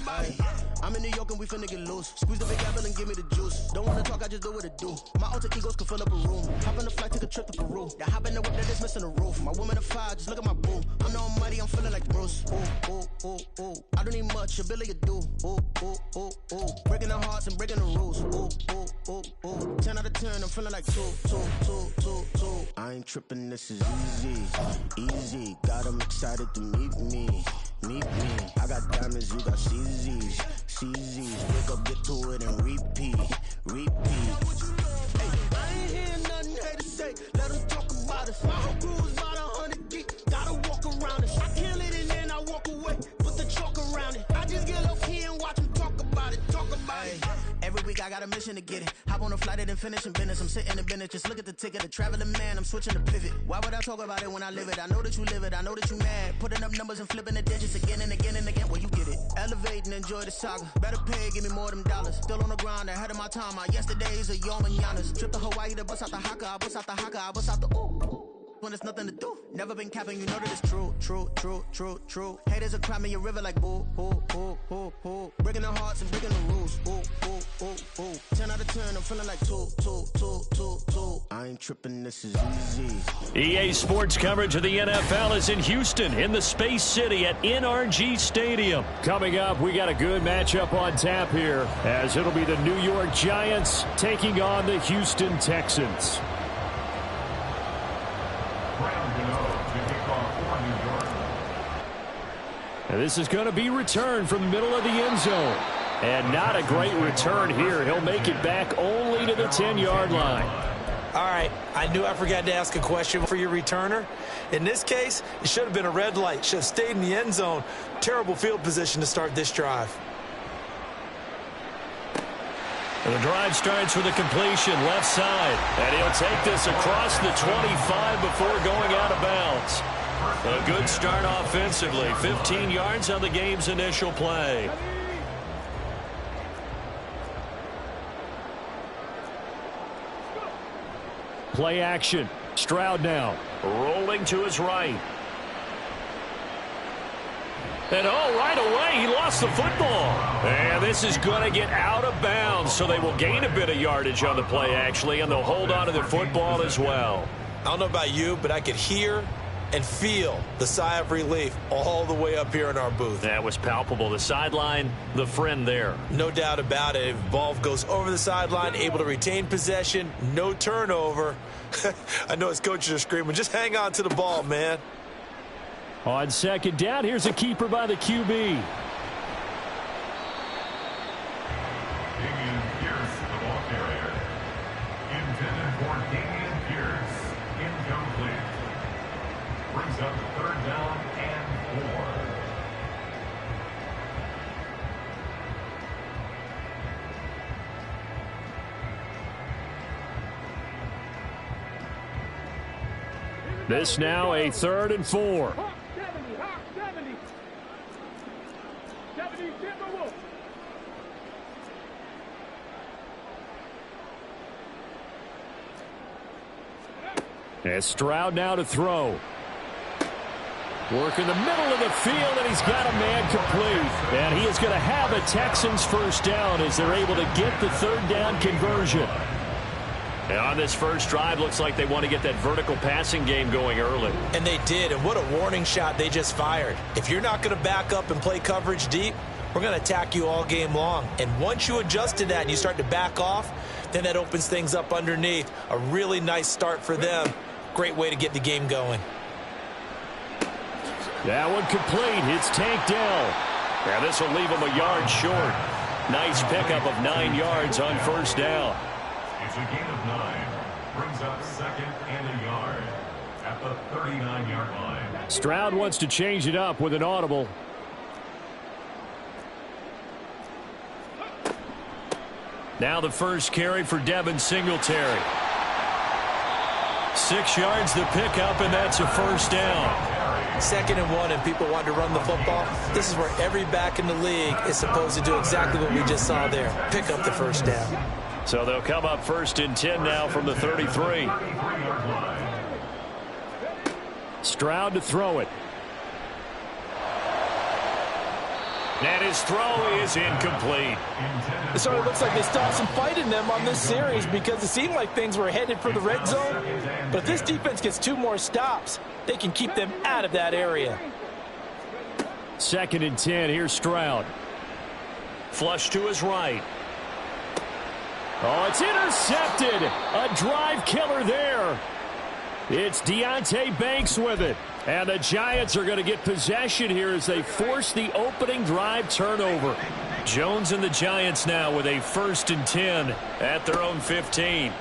about it. I'm in New York and we finna get loose. Squeeze the big apple and give me the juice. Don't wanna talk, I just do what it do. My alter egos can fill up a room. Hop on the flight, take a trip to Peru. Yeah, hop in the whip that is missing the roof. My woman a fire, just look at my boo. I'm the almighty, I'm feeling like Bruce. Ooh, ooh, ooh, ooh. I don't need much, ability to do. Ooh, ooh, ooh, ooh. Breaking the hearts and breaking the rules. Ooh, ooh, ooh, ooh. 10 out of 10, I'm feeling like 2. I ain't tripping, this is easy. Easy, got 'em excited to meet me. I got diamonds, you got CZs. Wake up, get to it and repeat. Hey, I ain't hearing nothing hate to say. Let them talk about us. My whole crew is about 100 deep. Gotta walk around it. I kill it and then I walk away. Put the chalk around it. I just get low key and watch them talk about it. Every week I got a mission to get it. Hop on a flight and then finish in business. I'm sitting in business, just look at the ticket. The traveling man, I'm switching to pivot. Why would I talk about it when I live it? I know that you live it, I know that you mad. Putting up numbers and flipping the digits again and again and again. Well, you get it. Elevate and enjoy the saga. Better pay, give me more them dollars. Still on the grind, ahead of my time. My yesterdays are your mananas. Trip to Hawaii to bust out the haka. I bust out the haka, I bust out the ooh. When there's nothing to do. Never been capping, you know that it's true. Haters will cry me a river like boo. Breaking the hearts and breaking the rules. Ooh. 10 out of 10, I'm feeling like 2. I ain't tripping, this is easy. EA Sports coverage of the NFL is in Houston, in the Space City at NRG Stadium. Coming up, we got a good matchup on tap here, as it'll be the New York Giants taking on the Houston Texans. And this is going to be returned from the middle of the end zone. And not a great return here. He'll make it back only to the 10-yard line. All right, I knew I forgot to ask a question for your returner. In this case, it should have been a red light. Should have stayed in the end zone. Terrible field position to start this drive. And the drive starts with a completion left side. And he'll take this across the 25 before going out of bounds. A good start offensively. 15 yards on the game's initial play. Play action. Stroud now. Rolling to his right. And right away, he lost the football. And this is going to get out of bounds, so they will gain a bit of yardage on the play, actually, and they'll hold on to the football as well. I don't know about you, but I could hear and feel the sigh of relief all the way up here in our booth. That was palpable. The sideline, the friend there. No doubt about it. If the ball goes over the sideline, able to retain possession, no turnover. I know his coaches are screaming, just hang on to the ball, man. On second down, here's a keeper by the QB. Up third down and 4. This now a 3rd and 4. And Stroud now to throw. Work in the middle of the field, and he's got a man complete. And he is going to have a Texans first down as they're able to get the third down conversion. And on this first drive, looks like they want to get that vertical passing game going early. And they did, and what a warning shot they just fired. If you're not going to back up and play coverage deep, we're going to attack you all game long. And once you adjust to that and you start to back off, then that opens things up underneath. A really nice start for them. Great way to get the game going. That one complete. It's Tank Dell. Now this will leave him a yard short. Nice pickup of 9 yards on first down. It's a gain of 9. Brings up 2nd and a yard at the 39-yard line. Stroud wants to change it up with an audible. Now the first carry for Devin Singletary. 6 yards the pickup, and that's a first down. 2nd and 1, and people want to run the football. This is where every back in the league is supposed to do exactly what we just saw there. Pick up the first down. So they'll come up 1st and 10 now from the 33. Stroud to throw it. And his throw is incomplete. It sort of looks like they stopped some fight in them on this series because it seemed like things were headed for the red zone. But if this defense gets 2 more stops, they can keep them out of that area. 2nd and 10. Here's Stroud. Flush to his right. Oh, it's intercepted. A drive killer there. It's Deonte Banks with it. And the Giants are going to get possession here as they force the opening drive turnover. Jones and the Giants now with a 1st and 10 at their own 15.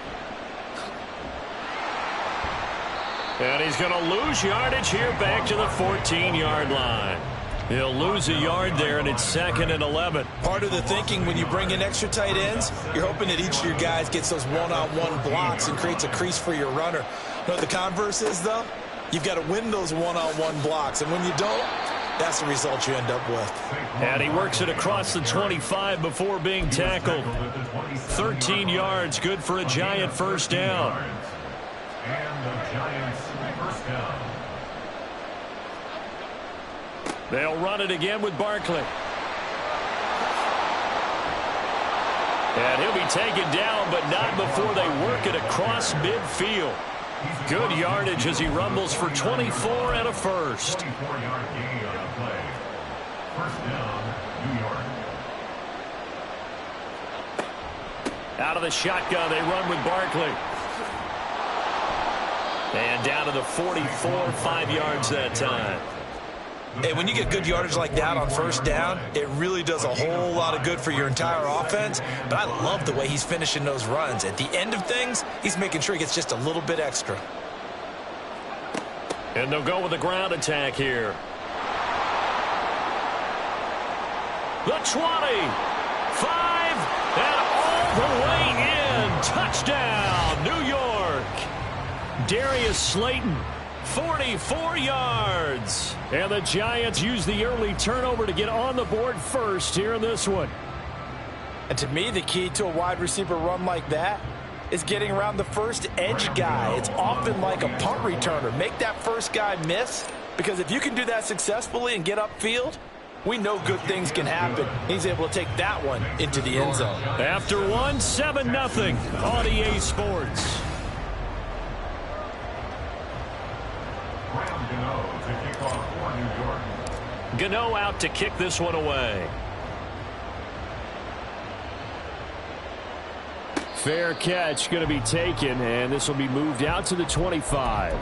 And he's going to lose yardage here back to the 14-yard line. He'll lose a yard there, and it's 2nd and 11. Part of the thinking when you bring in extra tight ends, you're hoping that each of your guys gets those one-on-one blocks and creates a crease for your runner. You know what the converse is, though? You've got to win those one-on-one blocks, and when you don't, that's the result you end up with. And he works it across the 25 before being tackled. 13 yards, good for a Giant first down. And the Giants first down. They'll run it again with Barkley. And he'll be taken down, but not before they work it across midfield. Good yardage as he rumbles for 24 and a first. 24-yard gain on the play. First down, New York. Out of the shotgun, they run with Barkley. And down to the 44, 5 yards that time. Hey, when you get good yardage like that on first down, it really does a whole lot of good for your entire offense. But I love the way he's finishing those runs. At the end of things, he's making sure he gets just a little bit extra. And they'll go with the ground attack here. The 20, 5, and all the way in. Touchdown, New York. Darius Slayton. 44 yards. And the Giants use the early turnover to get on the board first here in this one. And to me, the key to a wide receiver run like that is getting around the first edge guy. It's often like a punt returner. Make that first guy miss, because if you can do that successfully and get upfield, we know good things can happen. He's able to take that one into the end zone. After one, 7-0 on EA Sports. Gano out to kick this one away. Fair catch going to be taken, and this will be moved out to the 25.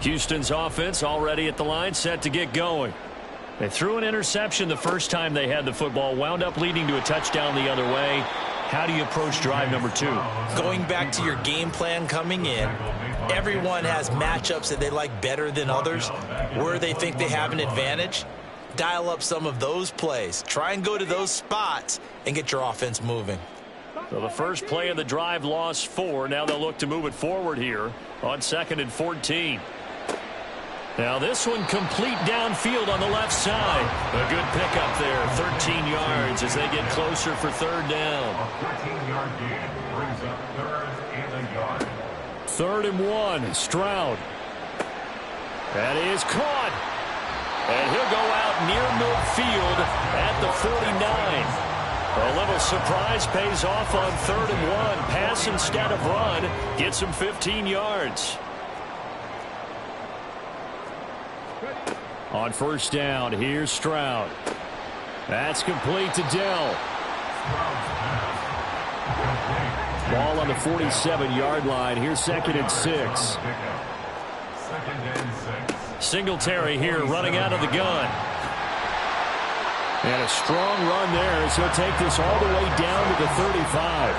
Houston's offense already at the line, set to get going. They threw an interception the first time they had the football, wound up leading to a touchdown the other way. How do you approach drive number 2? Going back to your game plan coming in, everyone has matchups that they like better than others. Where they think they have an advantage, dial up some of those plays. Try and go to those spots and get your offense moving. So the first play of the drive lost 4. Now they'll look to move it forward here on 2nd and 14. Now this one complete downfield on the left side. A good pickup there, 13 yards as they get closer for 3rd down. A 13-yard gain brings up 3rd and a yard. 3rd and 1, Stroud. That is caught. And he'll go out near midfield at the 49. A little surprise pays off on 3rd and 1. Pass instead of run. Gets him 15 yards. On 1st down, here's Stroud. That's complete to Dell. Ball on the 47-yard line. Here's 2nd and 6. Singletary here running out of the gun. And a strong run there as he'll take this all the way down to the 35.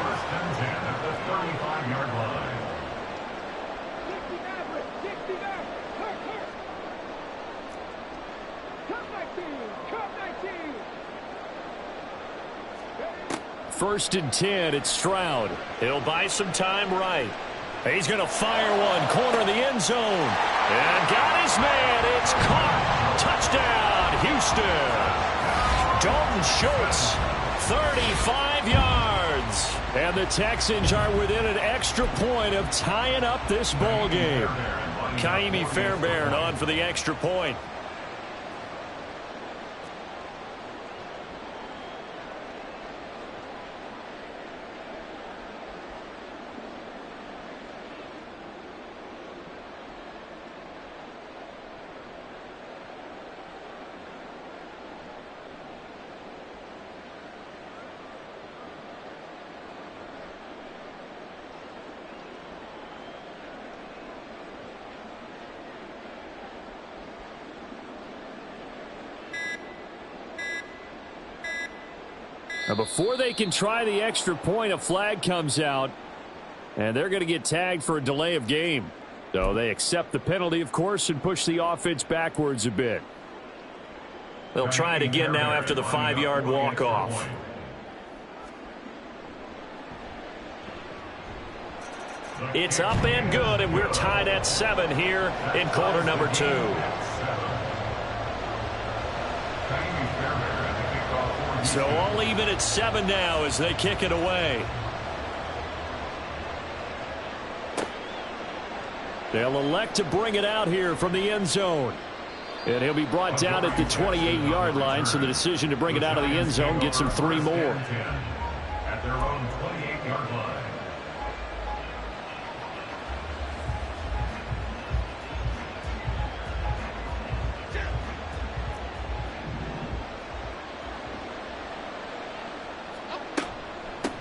1st and 10 at the 35-yard line. 1st and 10. It's Stroud. He'll buy some time right. He's going to fire one. Corner of the end zone. And got his man. It's caught. Touchdown, Houston. Dalton Schultz, 35 yards. And the Texans are within an extra point of tying up this ball game. Kaimi Fairbairn on for the extra point. Now before they can try the extra point, a flag comes out, and they're going to get tagged for a delay of game. So they accept the penalty, of course, and push the offense backwards a bit. They'll try it again now after the 5-yard walk-off. It's up and good, and we're tied at 7 here in quarter number 2. So all even at 7 now as they kick it away. They'll elect to bring it out here from the end zone. And he'll be brought down at the 28-yard line, so the decision to bring it out of the end zone gets him 3 more. At their own 28-yard line.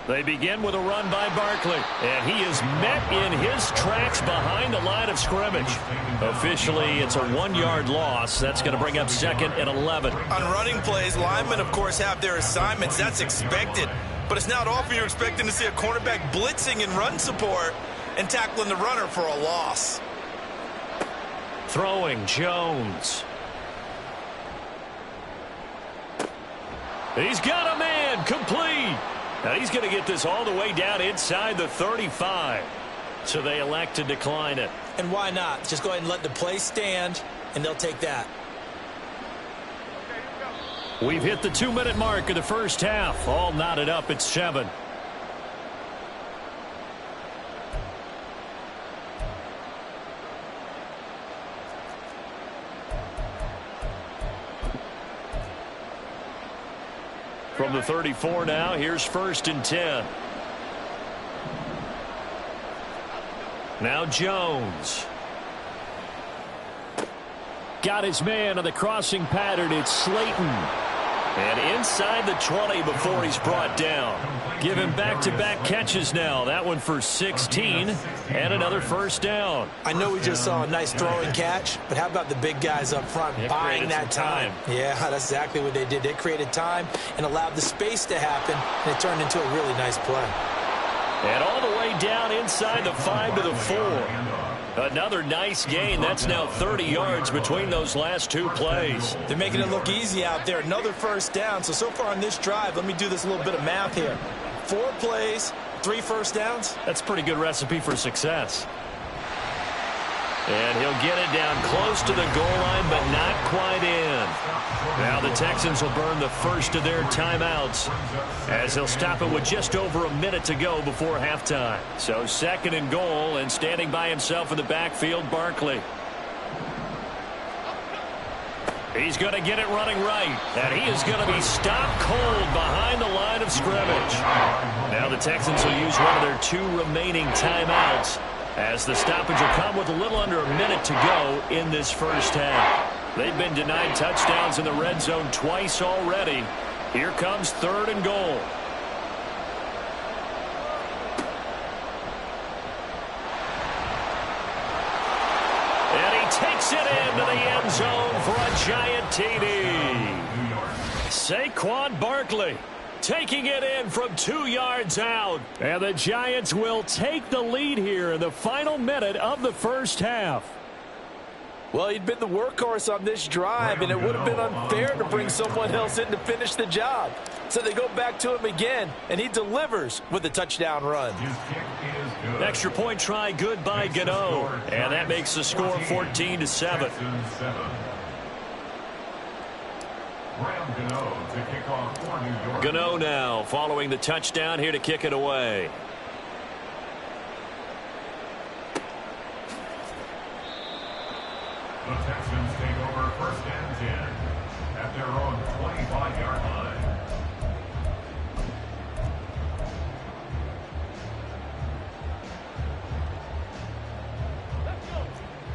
They begin with a run by Barkley, and he is met in his tracks behind the line of scrimmage. Officially, it's a 1-yard loss. That's going to bring up 2nd and 11. On running plays, linemen, of course, have their assignments. That's expected. But it's not often you're expecting to see a cornerback blitzing in run support and tackling the runner for a loss. Throwing, Jones. He's got a man, complete. Now he's going to get this all the way down inside the 35. So they elect to decline it. And why not? Just go ahead and let the play stand, and they'll take that. We've hit the 2-minute mark of the first half. All knotted up at 7. From the 34 now, here's 1st and 10. Now Jones. Got his man on the crossing pattern. It's Slayton. And inside the 20 before he's brought down. Give him back-to-back catches now. That one for 16 and another first down. I know we just saw a nice throwing catch, but how about the big guys up front buying that time? Yeah, that's exactly what they did. They created time and allowed the space to happen, and it turned into a really nice play. And all the way down inside the 5 to the 4. Another nice gain. That's now 30 yards between those last 2 plays. They're making it look easy out there. Another first down. So far on this drive, let me do this little bit of math here. 4 plays, 3 first downs. That's a pretty good recipe for success. And he'll get it down close to the goal line, but not quite in. Now the Texans will burn the first of their timeouts as he'll stop it with just over a minute to go before halftime. So 2nd and goal, and standing by himself in the backfield, Barkley. He's going to get it running right, and he is going to be stopped cold behind the line of scrimmage. Now the Texans will use one of their 2 remaining timeouts, as the stoppage will come with a little under a minute to go in this first half. They've been denied touchdowns in the red zone twice already. Here comes 3rd and goal. And he takes it into the end zone for a giant TD. Saquon Barkley taking it in from 2 yards out. And the Giants will take the lead here in the final minute of the first half. Well, he'd been the workhorse on this drive, and it would have been unfair to bring someone else in to finish the job. So they go back to him again, and he delivers with a touchdown run. Extra point try good by Gano, and that makes the score 14-7. Gano now following the touchdown here to kick it away. The Texans take over 1st and 10 at their own 25-yard line.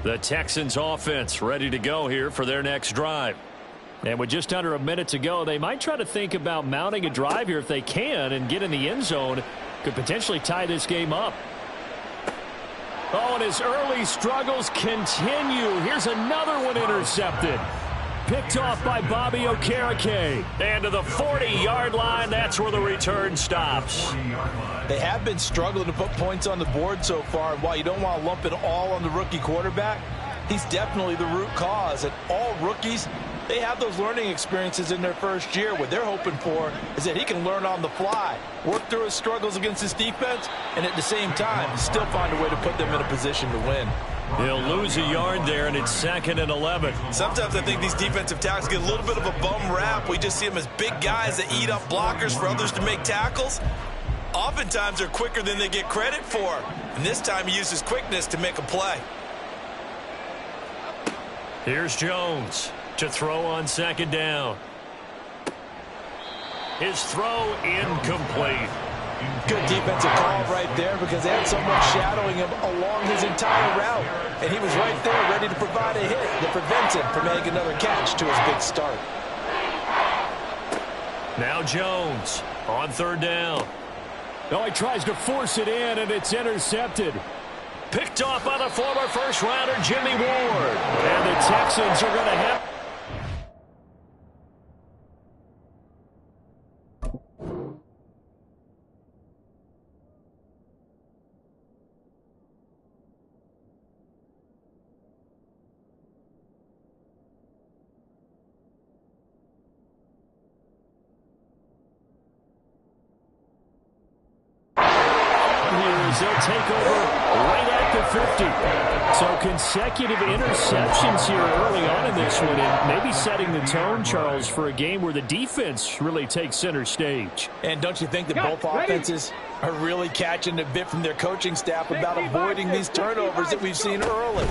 The Texans offense ready to go here for their next drive. And with just under a minute to go, they might try to think about mounting a drive here if they can and get in the end zone. Could potentially tie this game up. Oh, and his early struggles continue. Here's another one intercepted. Picked off by Bobby Okereke. And to the 40-yard line, that's where the return stops. They have been struggling to put points on the board so far. And while you don't want to lump it all on the rookie quarterback, he's definitely the root cause. And all rookies, they have those learning experiences in their first year. What they're hoping for is that he can learn on the fly, work through his struggles against his defense, and at the same time, still find a way to put them in a position to win. He'll lose a yard there, and it's 2nd and 11. Sometimes I think these defensive tackles get a little bit of a bum rap. We just see them as big guys that eat up blockers for others to make tackles. Oftentimes, they're quicker than they get credit for. And this time, he uses quickness to make a play. Here's Jones to throw on 2nd down. His throw incomplete. Good defensive call right there because they had someone shadowing him along his entire route. And he was right there ready to provide a hit that prevents him from making another catch to his big start. Now Jones on 3rd down. Oh, he tries to force it in, and it's intercepted. Picked off by the former first-rounder Jimmy Ward. And the Texans are going to have... They'll take over right at the 50. So consecutive interceptions here early on in this one, and maybe setting the tone, Charles, for a game where the defense really takes center stage. And don't you think that both offenses are really catching a bit from their coaching staff about avoiding these turnovers that we've seen early?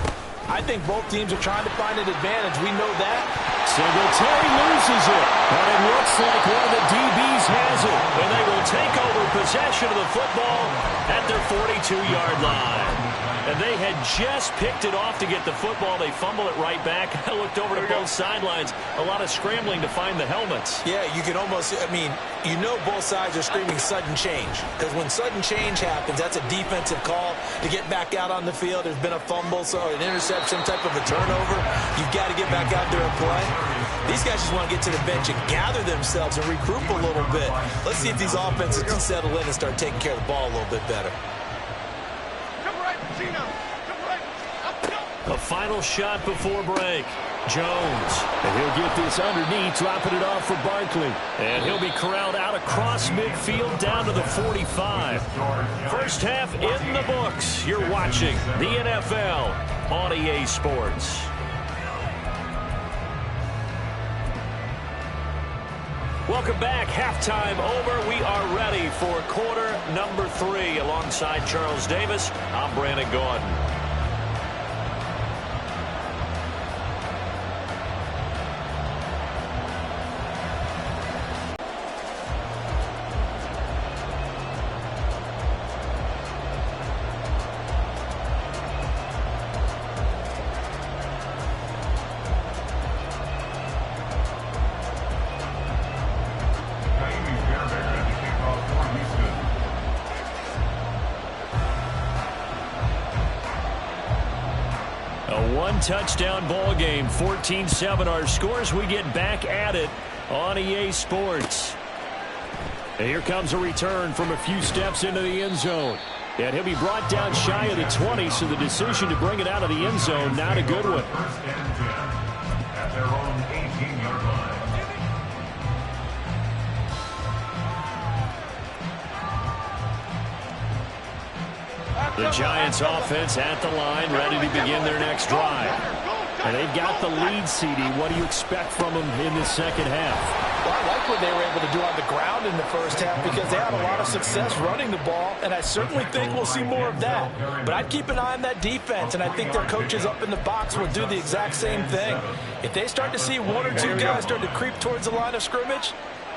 I think both teams are trying to find an advantage. We know that. Singletary loses it, and it looks like one of the DBs has it. And they will take over possession of the football at their 42-yard line. And they had just picked it off to get the football. They fumble it right back. I looked over to both sidelines. A lot of scrambling to find the helmets. Yeah, you can almost, you know both sides are screaming sudden change. Because when sudden change happens, that's a defensive call to get back out on the field. There's been a fumble, so an interception, some type of a turnover. You've got to get back out there and play. These guys just want to get to the bench and gather themselves and regroup a little bit. Let's see if these offenses can settle in and start taking care of the ball a little bit better. A final shot before break. Jones. And he'll get this underneath, dropping it off for Barkley. And he'll be corralled out across midfield down to the 45. First half in the books. You're watching the NFL on EA Sports. Welcome back. Halftime over. We are ready for quarter number 3. Alongside Charles Davis, I'm Brandon Gordon. Touchdown ball game, 14-7 our scores. We get back at it on EA Sports. And here comes a return from a few steps into the end zone. And he'll be brought down shy of the 20, so the decision to bring it out of the end zone, not a good one. First and 10 at their own 18-yard line. The Giants offense at the line, ready to begin their next drive. And they've got the lead, CD. What do you expect from them in the second half? Well, I like what they were able to do on the ground in the first half because they had a lot of success running the ball, and I certainly think we'll see more of that. But I'd keep an eye on that defense, and I think their coaches up in the box will do the exact same thing. If they start to see one or two guys start to creep towards the line of scrimmage,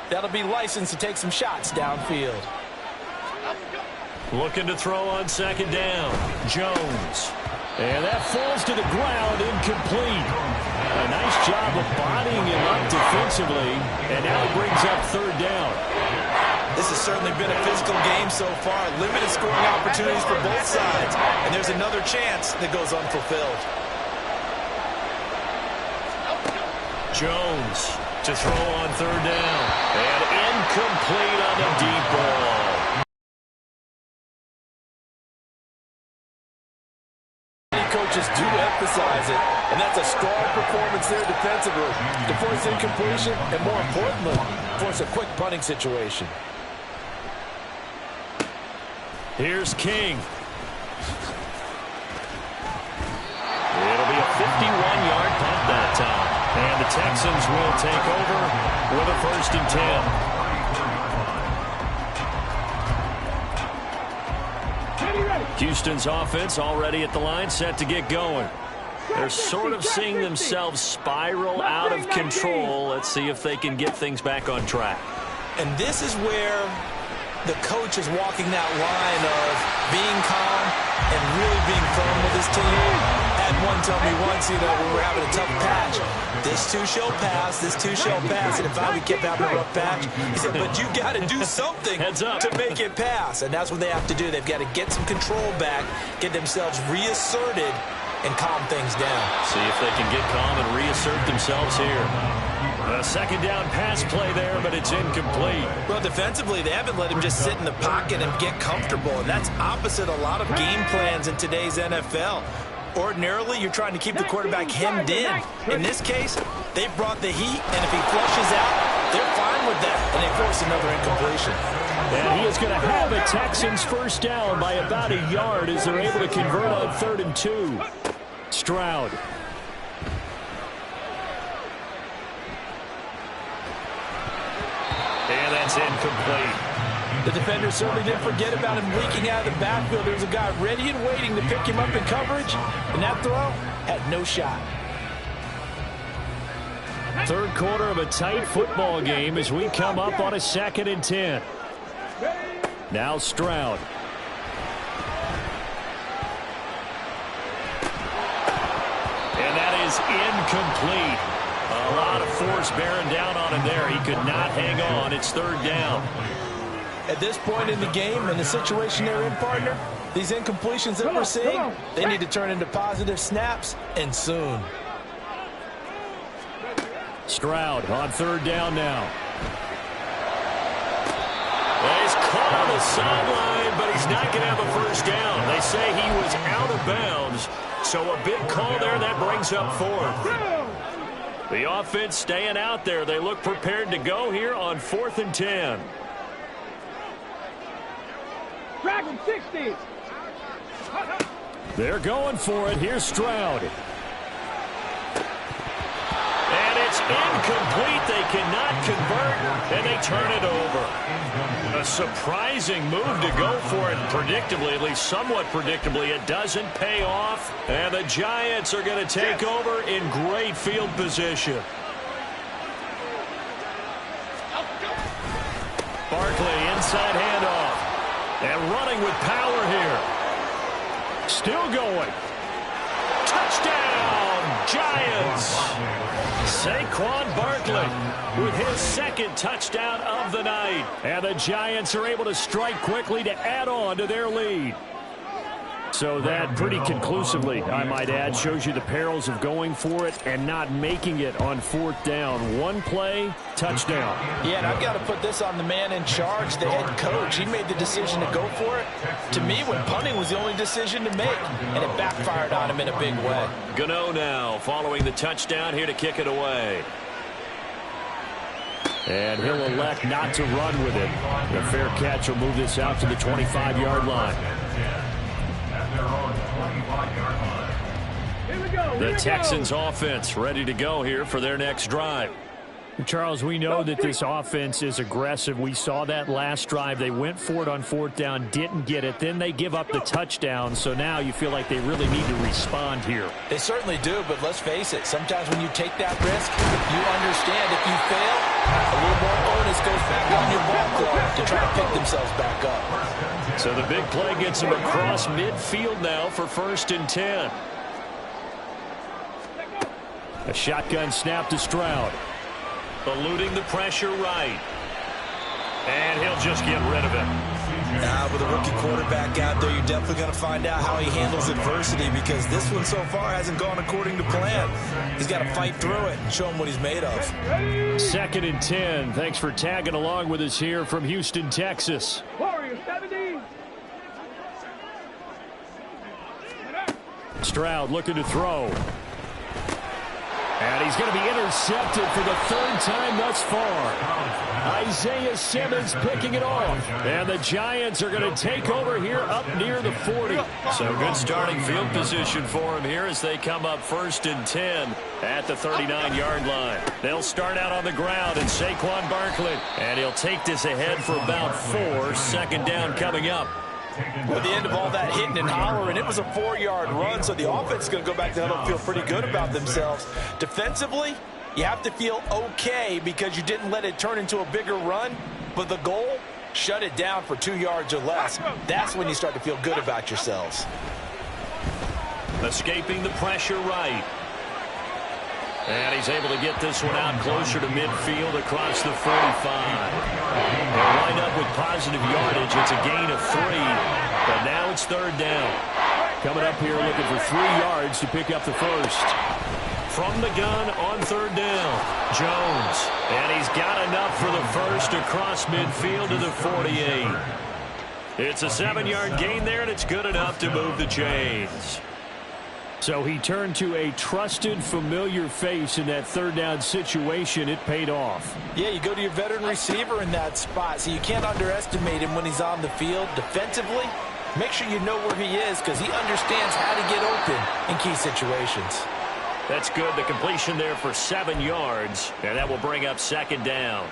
that'll be licensed to take some shots downfield. Looking to throw on second down. Jones. And that falls to the ground, incomplete. A nice job of bodying him up defensively, and now it brings up third down. This has certainly been a physical game so far. Limited scoring opportunities for both sides, and there's another chance that goes unfulfilled. Jones to throw on third down. And incomplete on the deep ball. Coaches do emphasize it, and that's a strong performance there defensively to force incompletion and, more importantly, force a quick punting situation. Here's King. It'll be a 51-yard punt that time, and the Texans will take over with a 1st and 10. Houston's offense already at the line, set to get going. They're sort of seeing themselves spiral out of control. Let's see if they can get things back on track. And this is where the coach is walking that line of being calm and really being firm with his team. Had one tell me once, when we were having a tough patch, this too shall pass, this too shall pass. And if we kept having a rough patch, he said, but you got to do something to make it pass. And that's what they have to do. They've got to get some control back, get themselves reasserted, and calm things down. See if they can get calm and reassert themselves here. A second down pass play there, but it's incomplete. Well, defensively, they haven't let him just sit in the pocket and get comfortable, and that's opposite a lot of game plans in today's NFL. Ordinarily, you're trying to keep the quarterback hemmed in. In this case, they've brought the heat, and if he flushes out, they're fine with that, and they force another incompletion. And he is going to have a Texans first down by about a yard as they're able to convert on 3rd and 2. Stroud. And that's incomplete. The defender certainly didn't forget about him leaking out of the backfield. There's a guy ready and waiting to pick him up in coverage, and that throw had no shot. Third quarter of a tight football game as we come up on a 2nd and 10. Now Stroud. And that is incomplete. A lot of force bearing down on him there. He could not hang on. It's 3rd down. At this point in the game and the situation they're in, partner, these incompletions that we're seeing, they need to turn into positive snaps, and soon. Stroud on 3rd down now. Well, he's caught on the sideline, but he's not going to have a first down. They say he was out of bounds, so a big call there that brings up 4th. The offense staying out there. They look prepared to go here on 4th and 10. Dragon 60. They're going for it. Here's Stroud. And it's incomplete. They cannot convert, and they turn it over. A surprising move to go for it predictably, at least somewhat predictably. It doesn't pay off, and the Giants are going to take over in great field position. Barkley, inside handoff. And running with power here. Still going. Touchdown, Giants. Saquon Barkley with his 2nd touchdown of the night. And the Giants are able to strike quickly to add on to their lead. So that pretty conclusively, I might add, shows you the perils of going for it and not making it on 4th down. One play, touchdown. Yeah, and I've got to put this on the man in charge, the head coach. He made the decision to go for it. To me, when punting was the only decision to make, and it backfired on him in a big way. Gano now following the touchdown here to kick it away. And he'll elect not to run with it. The fair catch will move this out to the 25-yard line. The Texans offense ready to go here for their next drive. Charles, we know that this offense is aggressive. We saw that last drive. They went for it on 4th down, didn't get it. Then they give up the touchdown. So now you feel like they really need to respond here. They certainly do, but let's face it. Sometimes when you take that risk, you understand if you fail, a little more onus goes back on your ball club to try to pick themselves back up. So the big play gets them across midfield now for 1st and 10. A shotgun snap to Stroud. Eluding the pressure right. And he'll just get rid of it. With a rookie quarterback out there, you're definitely going to find out how he handles adversity, because this one so far hasn't gone according to plan. He's got to fight through it and show him what he's made of. 2nd and 10. Thanks for tagging along with us here from Houston, Texas. Stroud looking to throw. And he's going to be intercepted for the 3rd time thus far. Isaiah Simmons picking it off. And the Giants are going to take over here up near the 40. So good starting field position for him here as they come up 1st and 10 at the 39-yard line. They'll start out on the ground, and Saquon Barkley. And he'll take this ahead for about 4. 2nd down coming up. At the end of all that hitting and hollering, it was a 4-yard run, so the offense is going to go back to the huddle, feel pretty good about themselves. Defensively, you have to feel okay because you didn't let it turn into a bigger run, but the goal, shut it down for 2 yards or less. That's when you start to feel good about yourselves. Escaping the pressure right. And he's able to get this one out closer to midfield across the 45. They'll line up with positive yardage. It's a gain of 3. But now it's 3rd down. Coming up here looking for 3 yards to pick up the first. From the gun on 3rd down, Jones. And he's got enough for the first across midfield to the 48. It's a 7-yard gain there, and it's good enough to move the chains. So he turned to a trusted, familiar face in that 3rd down situation. It paid off. Yeah, you go to your veteran receiver in that spot, so you can't underestimate him when he's on the field. Defensively, make sure you know where he is, because he understands how to get open in key situations. That's good. The completion there for 7 yards, and that will bring up 2nd down.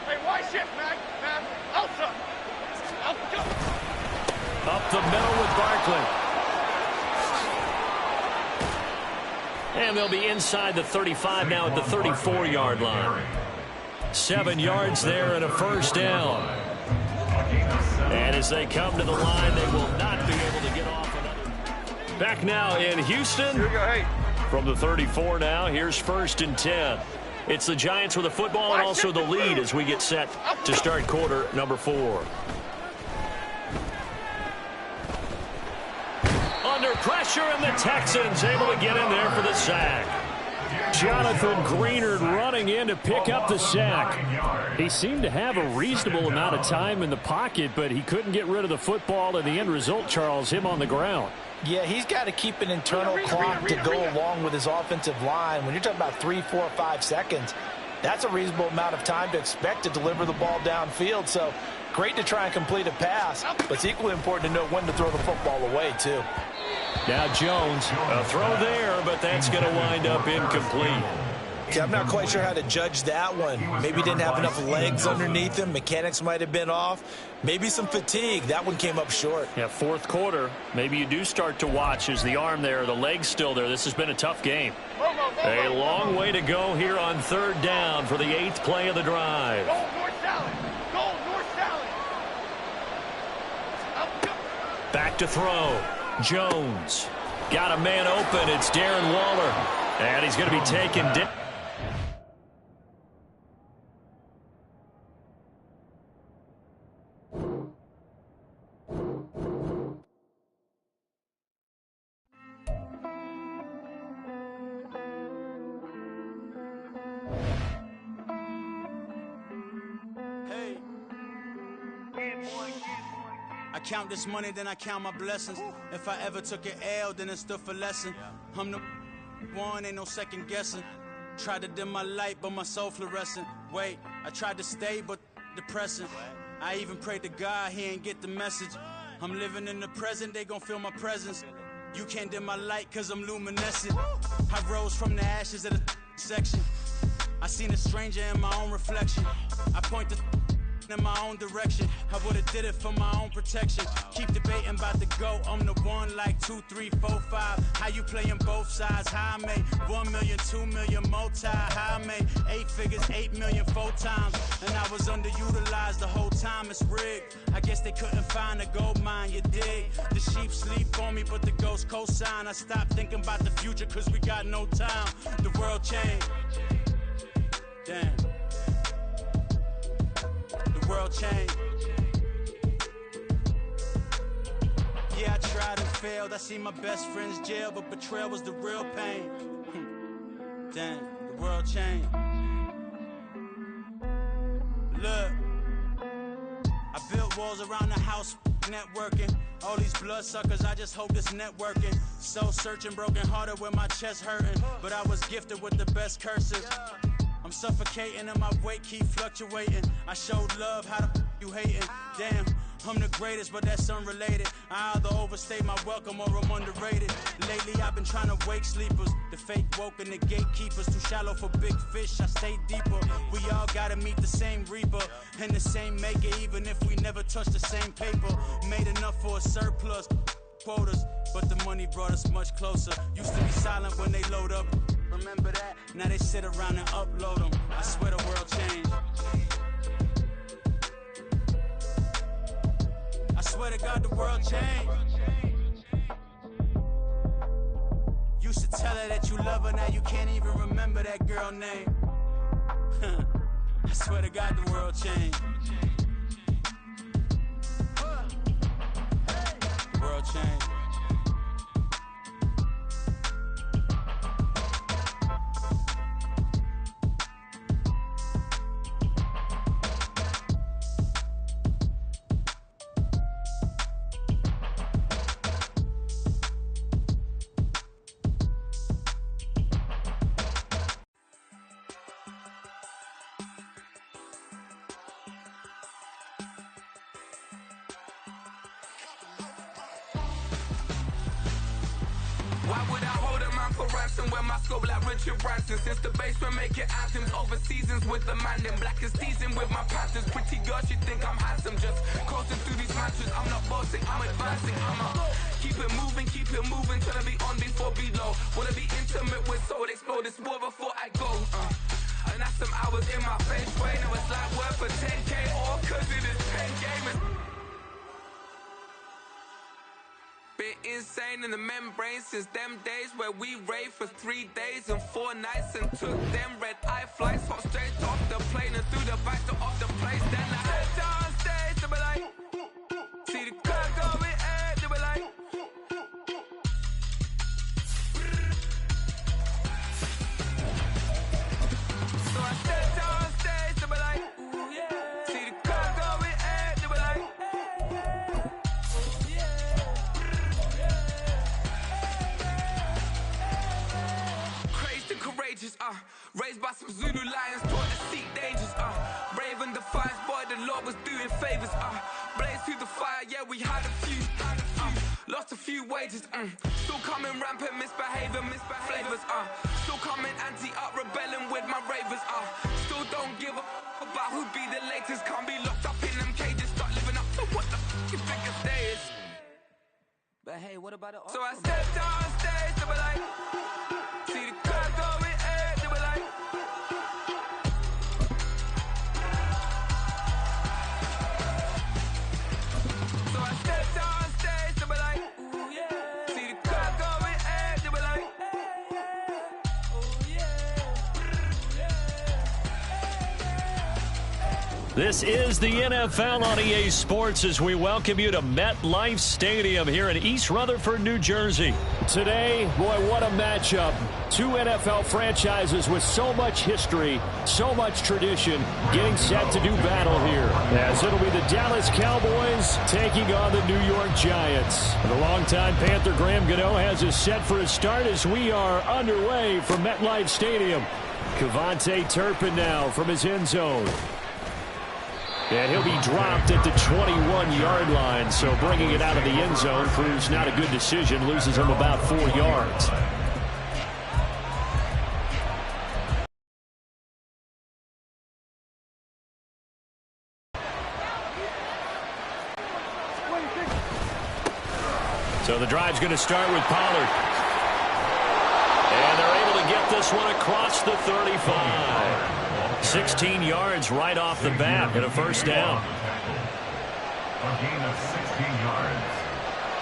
Hey, why shift, Mac? Elsa! Up the middle with Barkley. And they'll be inside the 35 now at the 34-yard line. 7 yards there and a 1st down. And as they come to the line, they will not be able to get off another. Back now in Houston. From the 34 now, here's 1st and 10. It's the Giants with the football and also the lead as we get set to start quarter number 4. Under pressure, and the Texans able to get in there for the sack. Jonathan Greenard running in to pick up the sack. He seemed to have a reasonable amount of time in the pocket, but he couldn't get rid of the football, and the end result, Charles, him on the ground. Yeah, he's got to keep an internal clock to go along with his offensive line. When you're talking about 3, 4, 5 seconds, that's a reasonable amount of time to expect to deliver the ball downfield. So great to try and complete a pass, but it's equally important to know when to throw the football away, too. Now Jones, a throw there, but that's going to wind up incomplete. Yeah, I'm not quite sure how to judge that one. Maybe didn't have enough legs underneath him. Mechanics might have been off. Maybe some fatigue. That one came up short. Yeah, 4th quarter. Maybe you do start to watch as the arm there, the leg's still there. This has been a tough game. A long way to go here on 3rd down for the 8th play of the drive. Go, North Salad! Go, North Salad! Back to throw. Jones. Got a man open. It's Darren Waller. And he's going to be taken down. I count this money, then I count my blessings. If I ever took an L, then it stood for lesson. I'm the one, ain't no second guessing. Tried to dim my light, but my soul fluorescent. Wait, I tried to stay, but depressing. I even prayed to God, he ain't get the message. I'm living in the present, they gon' feel my presence. You can't dim my light, cause I'm luminescent. I rose from the ashes of the section. I seen a stranger in my own reflection. I point the in my own direction. I would've did it for my own protection. Keep debating about the GOAT. I'm the one like 2, 3, 4, 5. How you playing both sides? How I made 1 million, 2 million multi. How I made 8 figures, 8 million 4 times. And I was underutilized the whole time. It's rigged. I guess they couldn't find a gold mine, you dig? The sheep sleep on me, but the ghost cosign. I stopped thinking about the future cause we got no time. The world changed. Damn. The world changed. Yeah, I tried and failed. I see my best friends jail, but betrayal was the real pain. Damn, the world changed. Look, I built walls around the house, networking. All these bloodsuckers, I just hope this networking. Soul searching, broken hearted with my chest hurting. But I was gifted with the best curses. I'm suffocating and my weight keep fluctuating. I showed love, how the you hating? Damn, I'm the greatest, but that's unrelated. I either overstay my welcome or I'm underrated. Lately I've been trying to wake sleepers. The fake woke and the gatekeepers. Too shallow for big fish, I stay deeper. We all gotta meet the same reaper and the same maker, even if we never touch the same paper. Made enough for a surplus quotas, but the money brought us much closer. Used to be silent when they load up. Remember that? Now they sit around and upload them. I swear the world changed. I swear to God the world changed. Used to tell her that you love her, now you can't even remember that girl name. I swear to God the world changed. The world changed. Why would I hold a man for ransom when my scope like Richard Branson? Since the basement making anthems over seasons with the man, then black is teasing with my panthers. Pretty girl, she think I'm handsome, just coasting through these mantras. I'm not bossing, I'm advancing, keep it moving, trying to be on before below. Wanna be intimate with soul, explode this war before I go. And that's some hours in my face, way. Now it's like worth for 10K, all cause it is 10 gamers. Been insane in the membrane since them days where we raved for 3 days and 4 nights and took them red eye flights, hop straight off the plane and through the back door of the place. Then I head down stage, they be like, see the crowd going ahead, they be like, so I step down stage, they be like, ooh yeah, see the crowd going ahead, they be like, courageous, raised by some Zulu lions, taught to seek dangers, brave and defiance, boy, the Lord was doing favors, blaze through the fire, yeah, we had a few, lost a few wages, still coming rampant, misbehaving, flavors, still coming anti-up, rebelling with my ravers, still don't give a about who be the latest, can't be locked up in them cages, start living up to what the you think a day is. But hey, what about it? So I stepped on stage, they were like, see the crowd going ahead, they were like, so I stepped on stage, they were like, ooh yeah, see the crowd going ahead, they were like, ooh yeah, This is the NFL on EA Sports as we welcome you to MetLife Stadium here in East Rutherford, New Jersey. Today, boy, what a matchup. Two NFL franchises with so much history, so much tradition, getting set to do battle here. As it'll be the Dallas Cowboys taking on the New York Giants. The longtime Panther Graham Gano has us set for a start as we are underway from MetLife Stadium. Kevontae Turpin now from his end zone. And he'll be dropped at the 21-yard line, so bringing it out of the end zone proves not a good decision, loses him about 4 yards. So the drive's going to start with Pollard. And they're able to get this one across the 35. 16 yards right off the bat and a first down. A gain of 16 yards.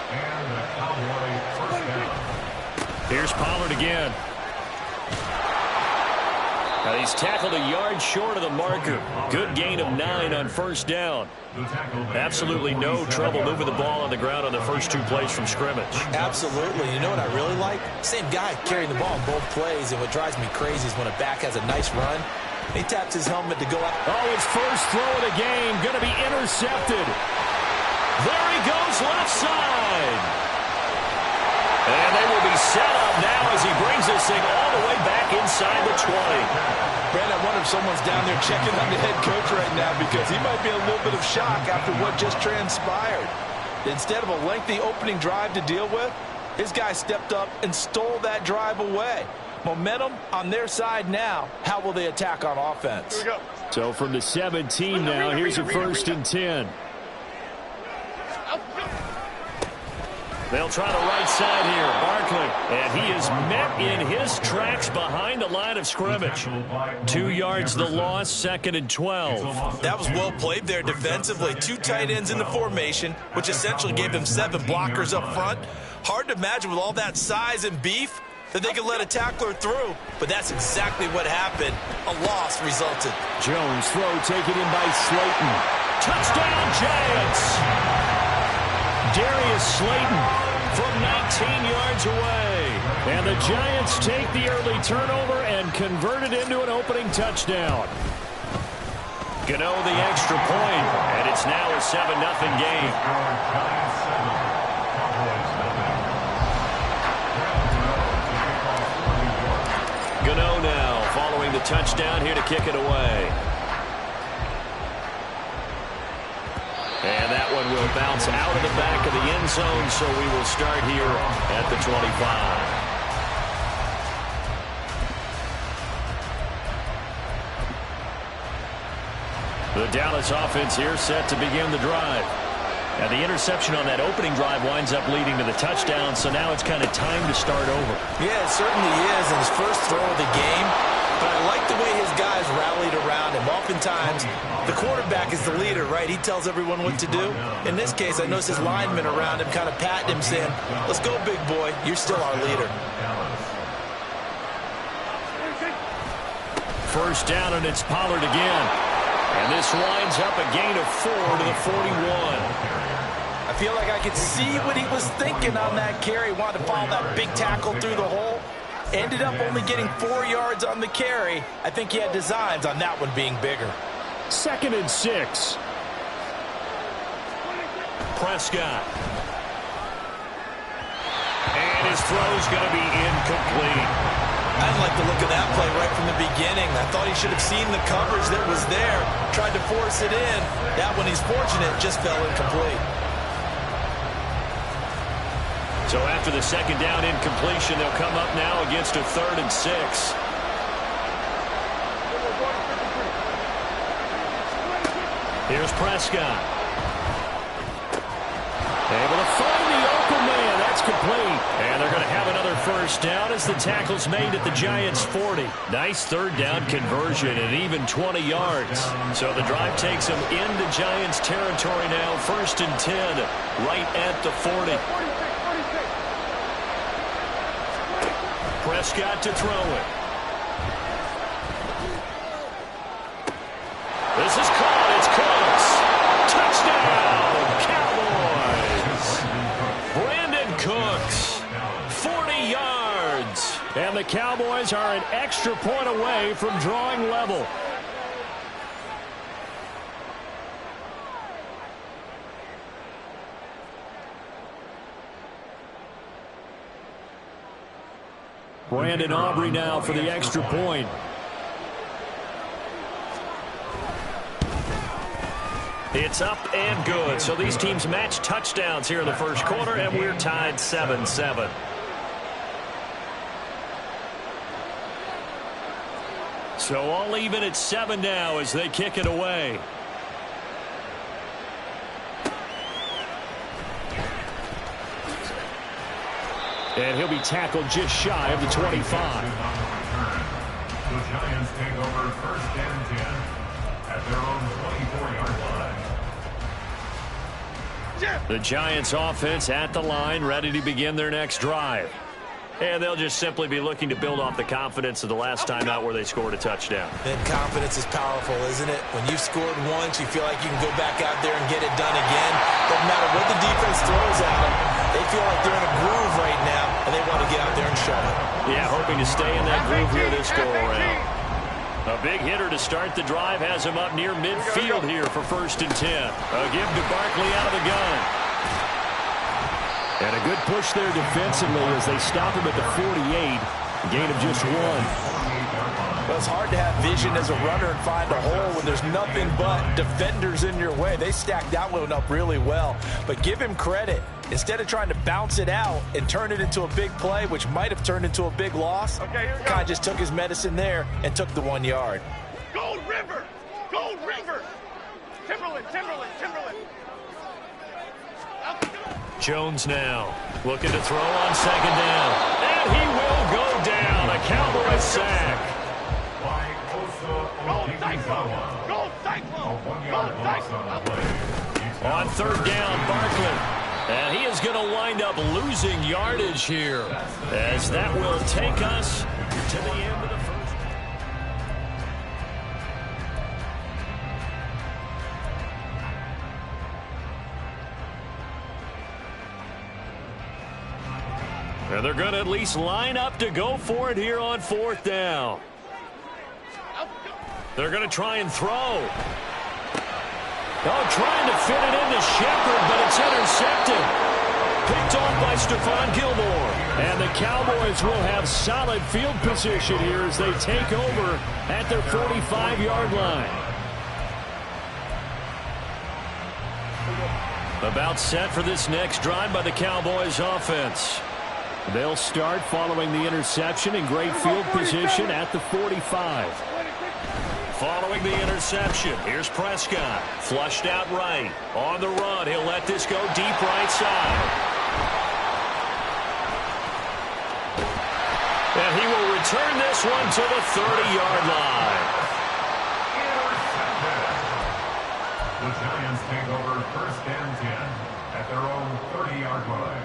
And the Cowboy first down. Here's Pollard again. Now he's tackled a yard short of the marker. Good gain of 9 on first down. Absolutely no trouble moving the ball on the ground on the first 2 plays from scrimmage. Absolutely. You know what I really like? Same guy carrying the ball in both plays, and what drives me crazy is when a back has a nice run, he taps his helmet to go up. Oh, his first throw of the game going to be intercepted. There he goes left side. And they will be set up now as he brings this thing all the way back inside the 20. Brandon, I wonder if someone's down there checking on the head coach right now because he might be a little bit of shock after what just transpired. Instead of a lengthy opening drive to deal with, his guy stepped up and stole that drive away. Momentum on their side now. How will they attack on offense? Here we go. So from the 17 now, here's a first and 10. They'll try the right side here. Barkley. And he is met in his tracks behind the line of scrimmage. 2 yards the loss, 2nd and 12. That was well played there defensively. 2 tight ends in the formation, which essentially gave them 7 blockers up front. Hard to imagine with all that size and beef that they could let a tackler through, but that's exactly what happened. A loss resulted. Jones throw taken in by Slayton. Touchdown Giants! Darius Slayton from 19 yards away. And the Giants take the early turnover and convert it into an opening touchdown. Gano the extra point, and it's now a 7-0 game. Gano now following the touchdown here to kick it away. And that one will bounce out of the back of the end zone, so we will start here at the 25. The Dallas offense here set to begin the drive. And the interception on that opening drive winds up leading to the touchdown, so now it's kind of time to start over. Yeah, it certainly is, and his first throw of the game. But I like the way his guys rallied around him. Oftentimes, the quarterback is the leader, right? He tells everyone what to do. In this case, I noticed his linemen around him kind of patting him, saying, let's go, big boy. You're still our leader. First down, and it's Pollard again. And this winds up a gain of 4 to the 41. I feel like I could see what he was thinking on that carry. Wanted to follow that big tackle through the hole. Ended up only getting 4 yards on the carry. I think he had designs on that one being bigger. 2nd and 6. Prescott. And his throw's going to be incomplete. I didn't like the look of that play right from the beginning. I thought he should have seen the coverage that was there, tried to force it in. That one, he's fortunate, just fell incomplete. So after the second down incompletion, they'll come up now against a 3rd and 6. Here's Prescott. Able to find the open man. That's complete. And they're going to have another first down as the tackle's made at the Giants' 40. Nice 3rd down conversion and even 20 yards. So the drive takes them into Giants territory now. 1st and 10 right at the 40. Prescott to throw it. This is caught. It's And the Cowboys are an extra point away from drawing level. Brandon Aubrey now for the extra point. It's up and good. So these teams match touchdowns here in the first quarter, and we're tied 7-7. So all even at 7 now as they kick it away. And he'll be tackled just shy of the 25. The Giants take over first and 10 at their own 24-yard line. The Giants offense at the line, ready to begin their next drive. And they'll just simply be looking to build off the confidence of the last time out where they scored a touchdown. And confidence is powerful, isn't it? When you've scored once, you feel like you can go back out there and get it done again. Doesn't matter what the defense throws at them. They feel like they're in a groove right now, and they want to get out there and show it. Yeah, hoping to stay in that groove here this go-around. A big hitter to start the drive has him up near midfield here for first and 10. A give to Barkley out of the gun. And a good push there defensively as they stop him at the 48. Gain of just 1. Well, it's hard to have vision as a runner and find a hole when there's nothing but defenders in your way. They stacked that one up really well. But give him credit. Instead of trying to bounce it out and turn it into a big play, which might have turned into a big loss, kind of just took his medicine there and took the 1 yard. Gold River! Gold River! Timberland, Timberland, Timberland! Jones now looking to throw on second down. And he will go down. A Cowboy sack. Gold Cyclone! Gold Cyclone! Gold Cyclone! On third down, Barkley. And he is going to wind up losing yardage here, as that will take us to the end of the first. And they're going to at least line up to go for it here on fourth down. They're going to try and throw. Oh, trying to fit it into Shepard, but it's intercepted. Picked off by Stephon Gilmore. And the Cowboys will have solid field position here as they take over at their 45-yard line. About set for this next drive by the Cowboys offense. They'll start following the interception in great field position at the 45. Following the interception, here's Prescott. Flushed out right. On the run, he'll let this go deep right side. And he will return this one to the 30-yard line. The Giants take over first and 10 at their own 30-yard line.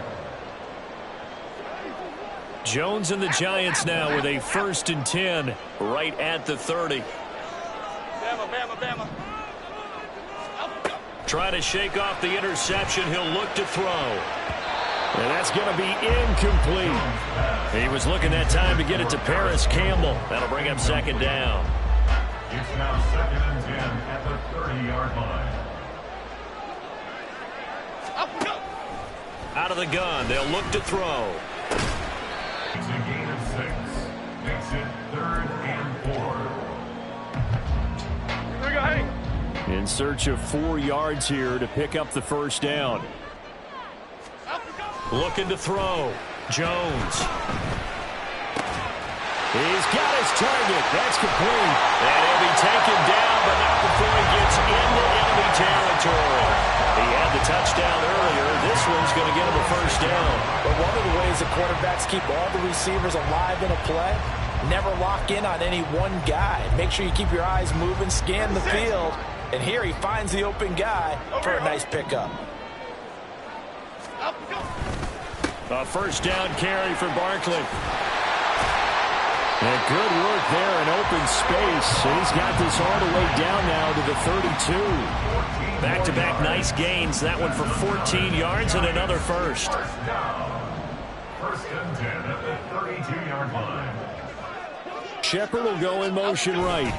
Jones and the Giants now with a first and 10 right at the 30. Bama. Try to shake off the interception. He'll look to throw. And that's going to be incomplete. He was looking that time to get it to Paris Campbell. That'll bring up second down. It's now second and 10 at the 30-yard line. Out of the gun. They'll look to throw. It's a gain of 6. Makes it 3rd and 4. In search of 4 yards here to pick up the first down. Looking to throw. Jones. He's got his target. That's complete. And he'll be taken down, but not before he gets into enemy territory. He had the touchdown earlier. This one's going to get him a first down. But one of the ways that quarterbacks keep all the receivers alive in a play, never lock in on any one guy. Make sure you keep your eyes moving, scan the field. And here he finds the open guy for a nice pickup. A first down carry for Barkley. And good work there in open space. And he's got this all the way down now to the 32. Back-to-back nice gains. That one for 14 yards and another first. First and 10 at the 32-yard line. Shepard will go in motion right.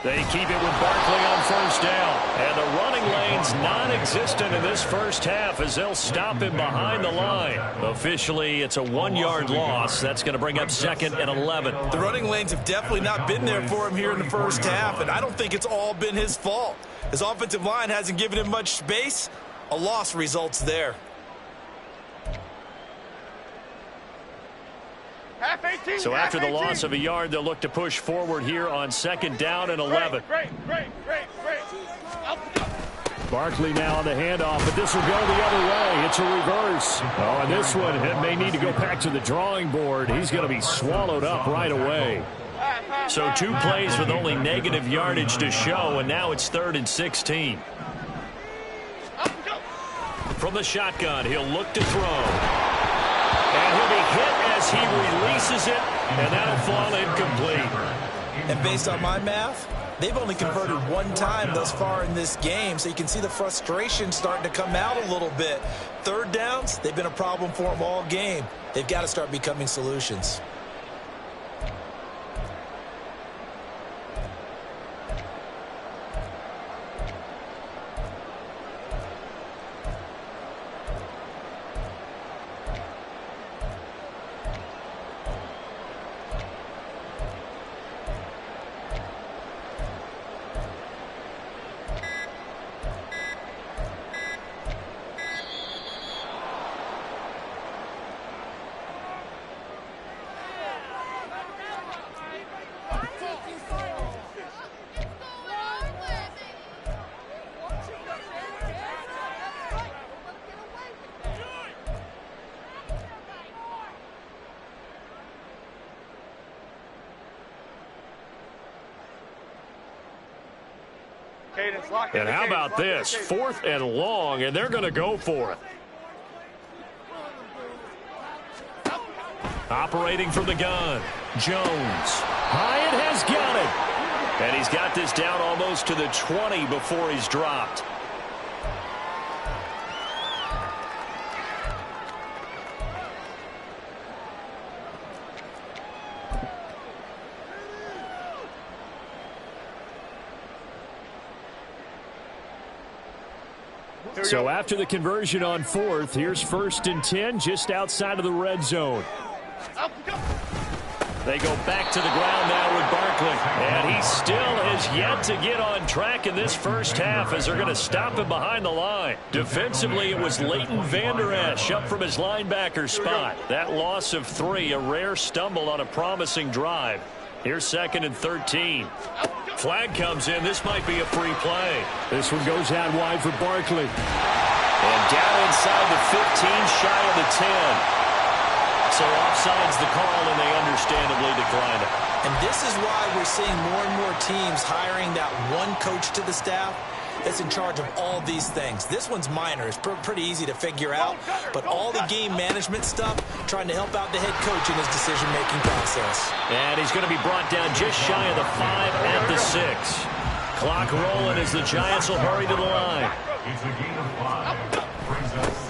They keep it with Barkley on first down. And the running lane's non-existent in this first half as they'll stop him behind the line. Officially, it's a 1-yard loss. That's going to bring up 2nd and 11. The running lanes have definitely not been there for him here in the first half, and I don't think it's all been his fault. His offensive line hasn't given him much space. A loss results there. So after the loss of a yard, they'll look to push forward here on 2nd down and 11. Great. Barkley now on the handoff, but this will go the other way. It's a reverse. Oh, and this one, it may need to go back to the drawing board. He's going to be swallowed up right away. So 2 plays with only negative yardage to show, and now it's 3rd and 16. From the shotgun, he'll look to throw. And he'll be hit as he releases it, and that'll fall incomplete. And based on my math, they've only converted 1 time thus far in this game, so you can see the frustration starting to come out a little bit. 3rd downs, they've been a problem for them all game. They've got to start becoming solutions. And how about this? 4th and long, and they're going to go for it. Operating from the gun, Jones. Hyatt has got it. And he's got this down almost to the 20 before he's dropped. So after the conversion on 4th, here's 1st and 10 just outside of the red zone. They go back to the ground now with Barkley. And he still has yet to get on track in this first half as they're going to stop him behind the line. Defensively, it was Leighton Vander Esch up from his linebacker spot. That loss of 3, a rare stumble on a promising drive. Here's 2nd and 13. Flag comes in. This might be a free play. This one goes out wide for Barkley. And down inside the 15, shy of the 10. So offside's the call, and they understandably declined it. And this is why we're seeing more and more teams hiring that one coach to the staff that's in charge of all these things. This one's minor. It's pretty easy to figure out. But all the game management stuff, trying to help out the head coach in his decision-making process. And he's going to be brought down just shy of the 5 at the 6. Clock rolling as the Giants will hurry to the line. It's a gain of 5.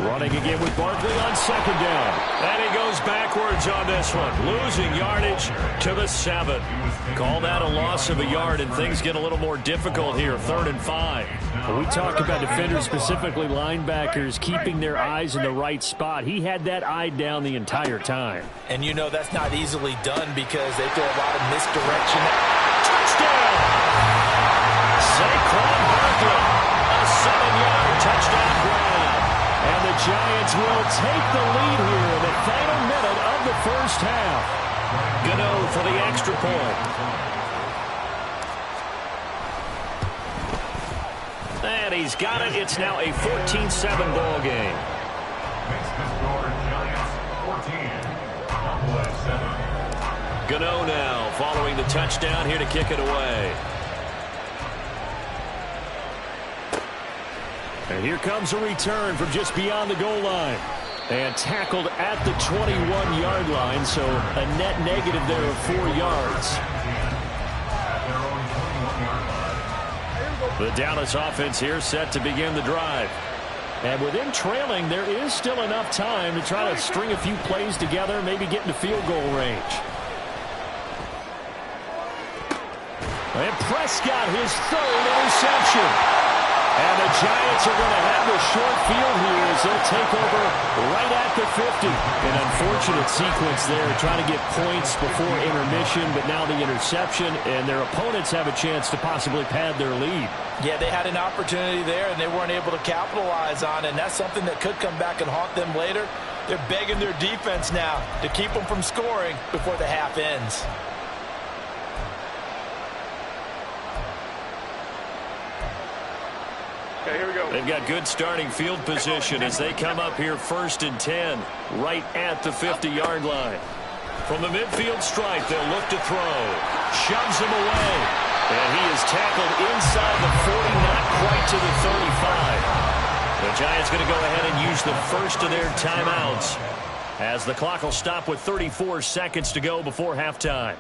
Running again with Barkley on 2nd down. And he goes backwards on this one. Losing yardage to the 7. Call that a loss of a yard, and things get a little more difficult here. 3rd and 5. When we talk about defenders, specifically linebackers, keeping their eyes in the right spot. He had that eye down the entire time. And you know that's not easily done because they throw a lot of misdirection. Touchdown! Saquon Barkley. A 7-yard touchdown grab. And the Giants will take the lead here in the final minute of the first half. Gano for the extra point. And he's got it. It's now a 14-7 ball game. Makes the score Giants 14, Cowboys 7. Gano now following the touchdown here to kick it away. And here comes a return from just beyond the goal line. And tackled at the 21-yard line, so a net negative there of 4 yards. The Dallas offense here set to begin the drive. And with him trailing, there is still enough time to try to string a few plays together, maybe get into field goal range. And Prescott, his third interception. And the Giants are going to have the short field here as they'll take over right at the 50. An unfortunate sequence there, trying to get points before intermission, but now the interception, and their opponents have a chance to possibly pad their lead. Yeah, they had an opportunity there, and they weren't able to capitalize on it, and that's something that could come back and haunt them later. They're begging their defense now to keep them from scoring before the half ends. Okay, here we go. They've got good starting field position as they come up here 1st and 10, right at the 50-yard line. From the midfield stripe, they'll look to throw. Shoves him away. And he is tackled inside the 40, not quite to the 35. The Giants going to go ahead and use the first of their timeouts as the clock will stop with 34 seconds to go before halftime.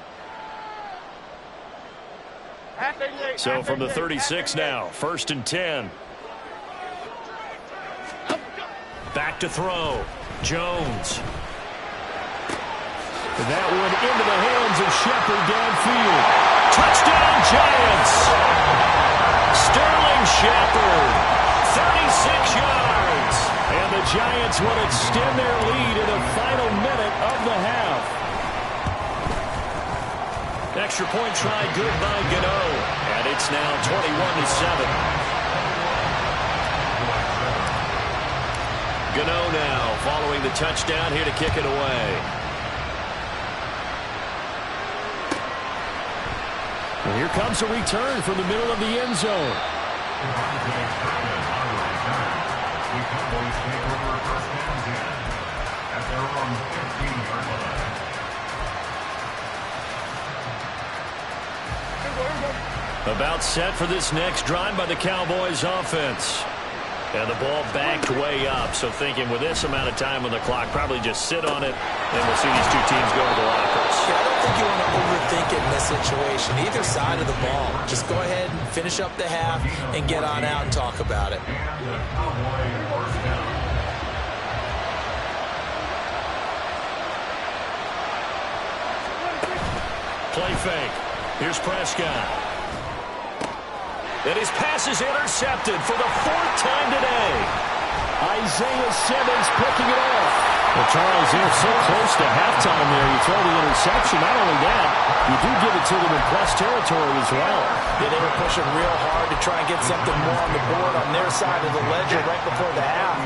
So from the 36 now, 1st and 10. Back to throw. Jones. That one into the hands of Shepard downfield. Touchdown, Giants! Sterling Shepard, 36 yards. And the Giants will extend their lead in the final minute of the half. Extra point try good by Gano. And it's now 21-7. Gano now following the touchdown here to kick it away. And here comes a return from the middle of the end zone. About set for this next drive by the Cowboys offense. And the ball backed way up. So thinking with this amount of time on the clock, probably just sit on it, and we'll see these two teams go to the lockers. Yeah, I don't think you want to overthink it in this situation. Either side of the ball. Just go ahead and finish up the half and get on out and talk about it. Play fake. Here's Prescott. And his pass is intercepted for the 4th time today. Isaiah Simmons picking it off. Well, Charles, they're so close to halftime there. You throw the interception. Not only that, you do give it to them in plus territory as well. Yeah, they were pushing real hard to try and get something more on the board on their side of the ledger right before the half.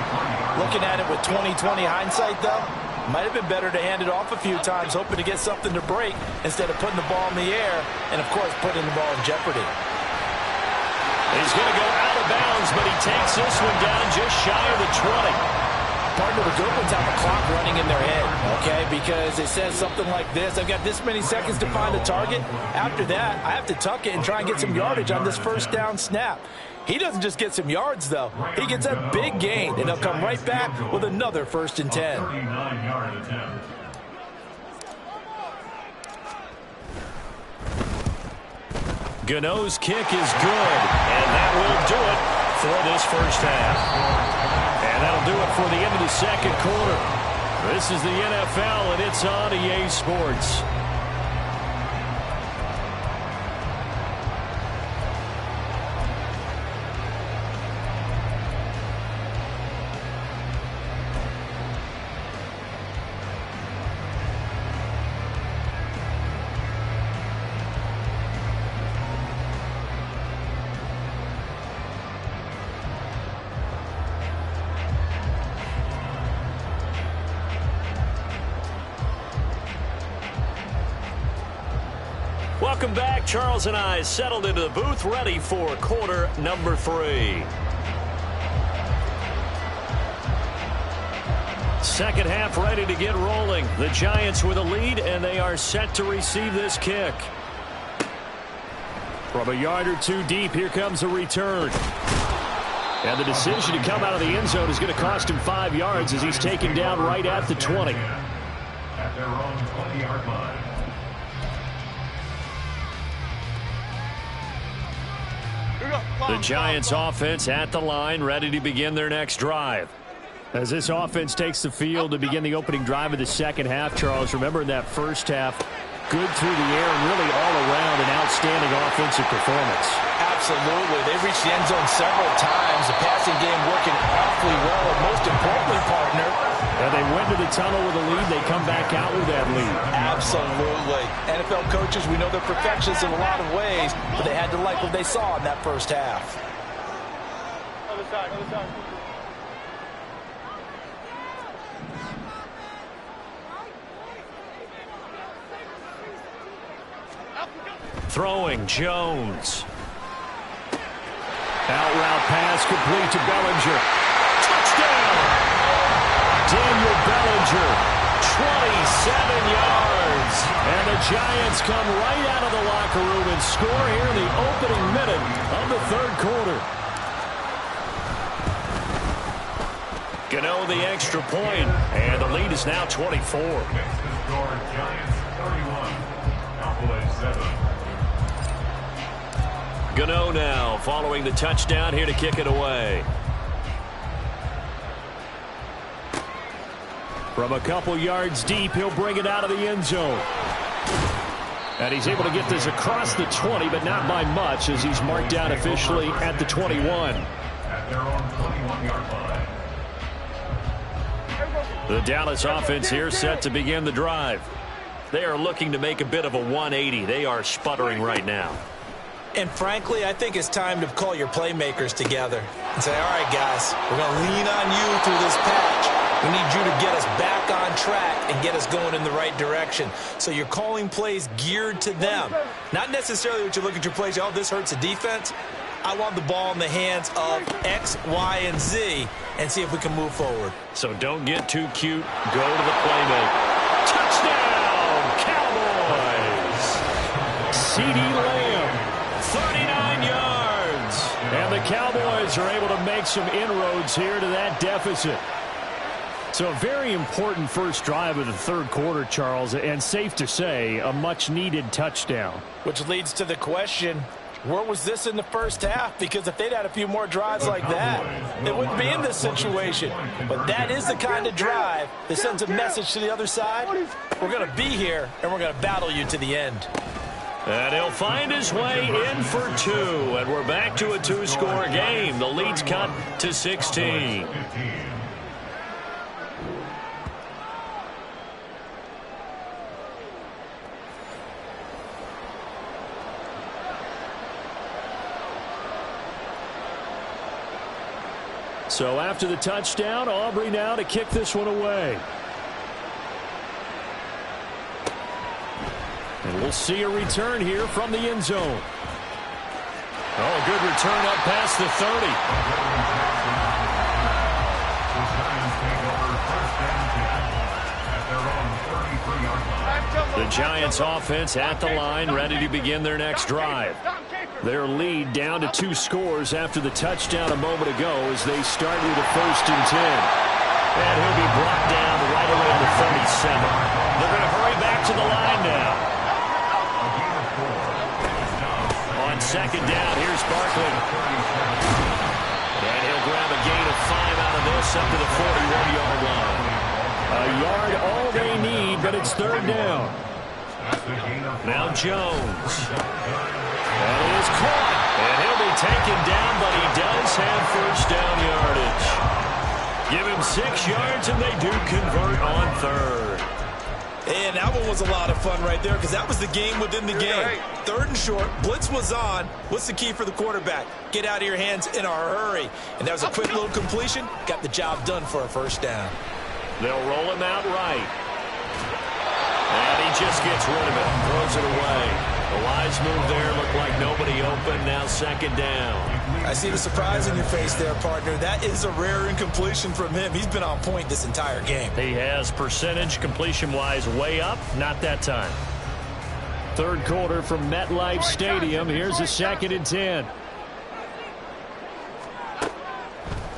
Looking at it with 20/20 hindsight, though, might have been better to hand it off a few times, hoping to get something to break instead of putting the ball in the air and, of course, putting the ball in jeopardy. He's going to go out of bounds, but he takes this one down just shy of the 20. Part of the good ones have the clock running in their head, okay? Because it says something like this. I've got this many seconds to find a target. After that, I have to tuck it and try and get some yardage on this first down snap. He doesn't just get some yards, though. He gets a big gain, and he'll come right back with another 1st and 10. 39-yard attempt. Gano's kick is good, and that will do it for this first half. And that'll do it for the end of the second quarter. This is the NFL, and it's on EA Sports. Welcome back. Charles and I settled into the booth, ready for quarter number 3. Second half ready to get rolling. The Giants with a lead, and they are set to receive this kick. From a yard or two deep, here comes a return. And the decision to come out of the end zone is going to cost him 5 yards as he's taken down right at the 20. At their own 20-yard line. Here we go. The Giants offense at the line, ready to begin their next drive. As this offense takes the field to begin the opening drive of the second half, Charles, remember in that first half, good through the air and really all around an outstanding offensive performance. Absolutely. They've reached the end zone several times. The passing game working awfully well, and most importantly, partner, and they went to the tunnel with a lead. They come back out with that lead. Absolutely. NFL coaches, we know they're perfectionists in a lot of ways, but they had to like what they saw in that first half. Other side, other side. Throwing Jones. Out route pass complete to Bellinger. Touchdown! Daniel Bellinger, 27 yards. And the Giants come right out of the locker room and score here in the opening minute of the third quarter. Gano the extra point, and the lead is now 24. Next to score, Giants 31, Cowboys 7. Gano now following the touchdown here to kick it away. From a couple yards deep, he'll bring it out of the end zone. And he's able to get this across the 20, but not by much, as he's marked down officially at the 21. At their own 21-yard line. The Dallas offense here set to begin the drive. They are looking to make a bit of a 180. They are sputtering right now. And frankly, I think it's time to call your playmakers together and say, all right, guys, we're going to lean on you through this patch. We need you to get us back on track and get us going in the right direction. So you're calling plays geared to them. Not necessarily what you look at your plays, oh, this hurts the defense. I want the ball in the hands of X, Y, and Z and see if we can move forward. So don't get too cute. Go to the playmaker. Touchdown, Cowboys! CeeDee Lamb. 39 yards. And the Cowboys are able to make some inroads here to that deficit. So a very important first drive of the third quarter, Charles, and safe to say, a much-needed touchdown. Which leads to the question, where was this in the first half? Because if they'd had a few more drives like that, they wouldn't be in this situation. But that is the kind of drive that sends a message to the other side. We're going to be here, and we're going to battle you to the end. And he'll find his way in for two. And we're back to a two-score game. The lead's cut to 16. So after the touchdown, Aubrey now to kick this one away. And we'll see a return here from the end zone. Oh, good return up past the 30. The Giants offense at the line, ready to begin their next drive. Their lead down to 2 scores after the touchdown a moment ago as they start with a 1st and 10. And he'll be brought down right around the 37. They're going to hurry back to the line now. On second down, here's Barkley. And he'll grab a gain of 5 out of this up to the 41-yard line. A yard all they need, but it's 3rd down. Now Jones. And he is caught. And he'll be taken down, but he does have 1st down yardage. Give him 6 yards, and they do convert on 3rd. And that one was a lot of fun right there because that was the game within the game. 3rd and short, blitz was on. What's the key for the quarterback? Get out of your hands in a hurry. And that was a quick little completion. Got the job done for a 1st down. They'll roll him out right. And he just gets rid of it, throws it away. The wise move there, looked like nobody open, now 2nd down. I see the surprise in your face there, partner. That is a rare incompletion from him. He's been on point this entire game. He has percentage completion-wise way up, not that time. 3rd quarter from MetLife Stadium. Here's a 2nd and 10.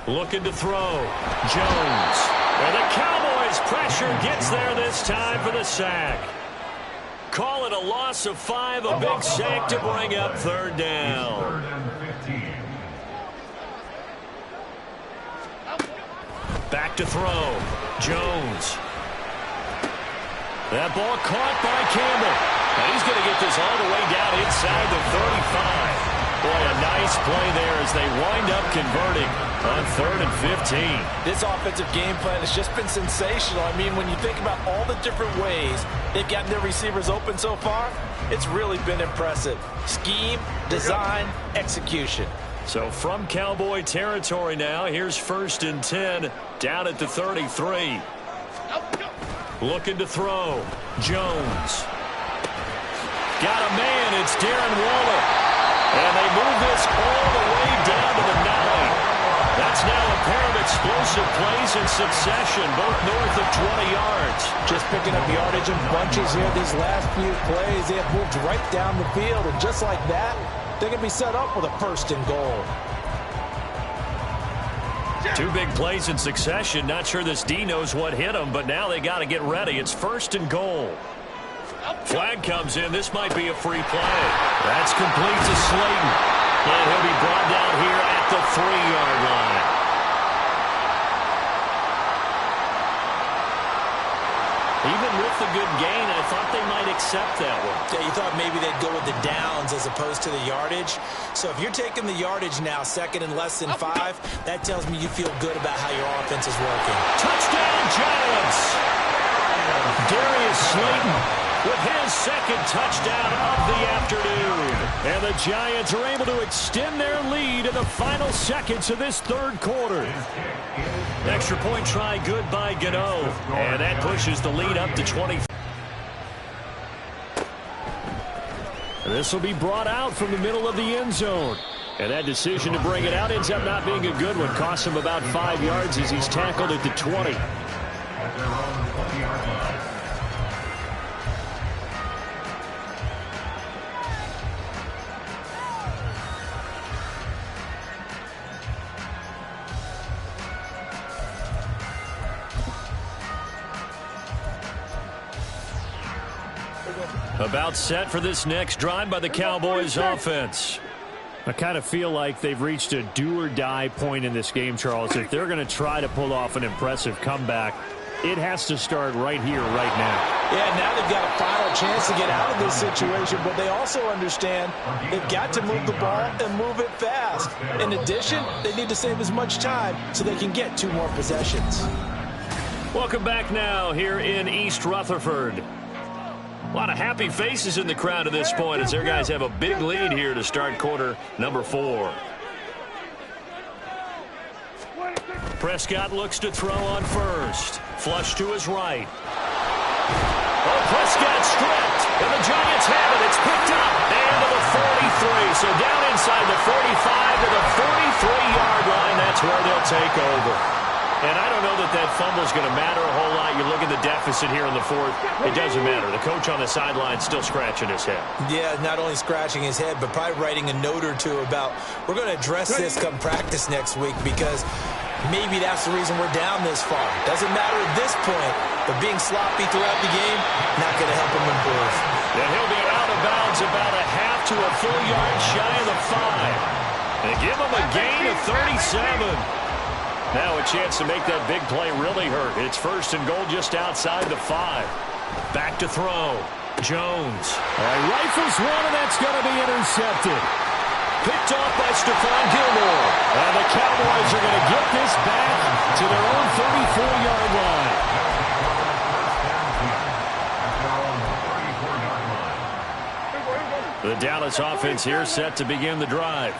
Looking to throw. Jones. And the Cowboys pressure gets there this time for the sack. Call it a loss of 5, a big sack to bring up 3rd down. 3rd and 15. Back to throw. Jones. That ball caught by Campbell. And he's going to get this all the way down inside the 35. Boy, a nice play there as they wind up converting on 3rd and 15. This offensive game plan has just been sensational. I mean, when you think about all the different ways they've gotten their receivers open so far, it's really been impressive. Scheme, design, execution. So from Cowboy territory now, here's 1st and 10 down at the 33. Looking to throw. Jones. Got a man. It's Darren Waller. And they move this all the way down to the 9. That's now a pair of explosive plays in succession, both north of 20 yards. Just picking up yardage in bunches here these last few plays. They have moved right down the field, and just like that, they're going to be set up with a 1st and goal. 2 big plays in succession. Not sure this D knows what hit him, but now they got to get ready. It's 1st and goal. Flag comes in. This might be a free play. That's complete to Slayton. And he'll be brought down here at the 3-yard line. Even with the good gain, I thought they might accept that one. Yeah, you thought maybe they'd go with the downs as opposed to the yardage. So if you're taking the yardage now, 2nd and less than 5, that tells me you feel good about how your offense is working. Touchdown, Giants! Darius Slayton with his 2nd touchdown of the afternoon. And the Giants are able to extend their lead in the final seconds of this 3rd quarter. Extra point try good by Gano. And that pushes the lead up to 20. This will be brought out from the middle of the end zone. And that decision to bring it out ends up not being a good one. Costs him about 5 yards as he's tackled at the 20. At their own 20-yard line. About set for this next drive by the Cowboys offense. I kind of feel like they've reached a do-or-die point in this game, Charles. If they're going to try to pull off an impressive comeback, it has to start right here, right now. Yeah, now they've got a final chance to get out of this situation, but they also understand they've got to move the ball and move it fast. In addition, they need to save as much time so they can get 2 more possessions. Welcome back now here in East Rutherford. A lot of happy faces in the crowd at this point as their guys have a big lead here to start quarter number 4. Prescott looks to throw on first. Flush to his right. Oh, Prescott stripped, and the Giants have it. It's picked up and to the 43. So down inside the 45 to the 43-yard line. That's where they'll take over. And I don't know that that fumble is going to matter a whole lot. You look at the deficit here in the 4th. It doesn't matter. The coach on the sideline still scratching his head. Yeah, not only scratching his head, but probably writing a note or two about we're going to address this come practice next week because maybe that's the reason we're down this far. Doesn't matter at this point, but being sloppy throughout the game, not going to help him improve. And he'll be out of bounds about a half to a full yard shy of the 5. And give him a gain of 37. Now a chance to make that big play really hurt. It's 1st and goal just outside the 5. Back to throw. Jones. Rifles one, and that's going to be intercepted. Picked off by Stephon Gilmore. And the Cowboys are going to get this back to their own 34-yard line. The Dallas offense here set to begin the drive.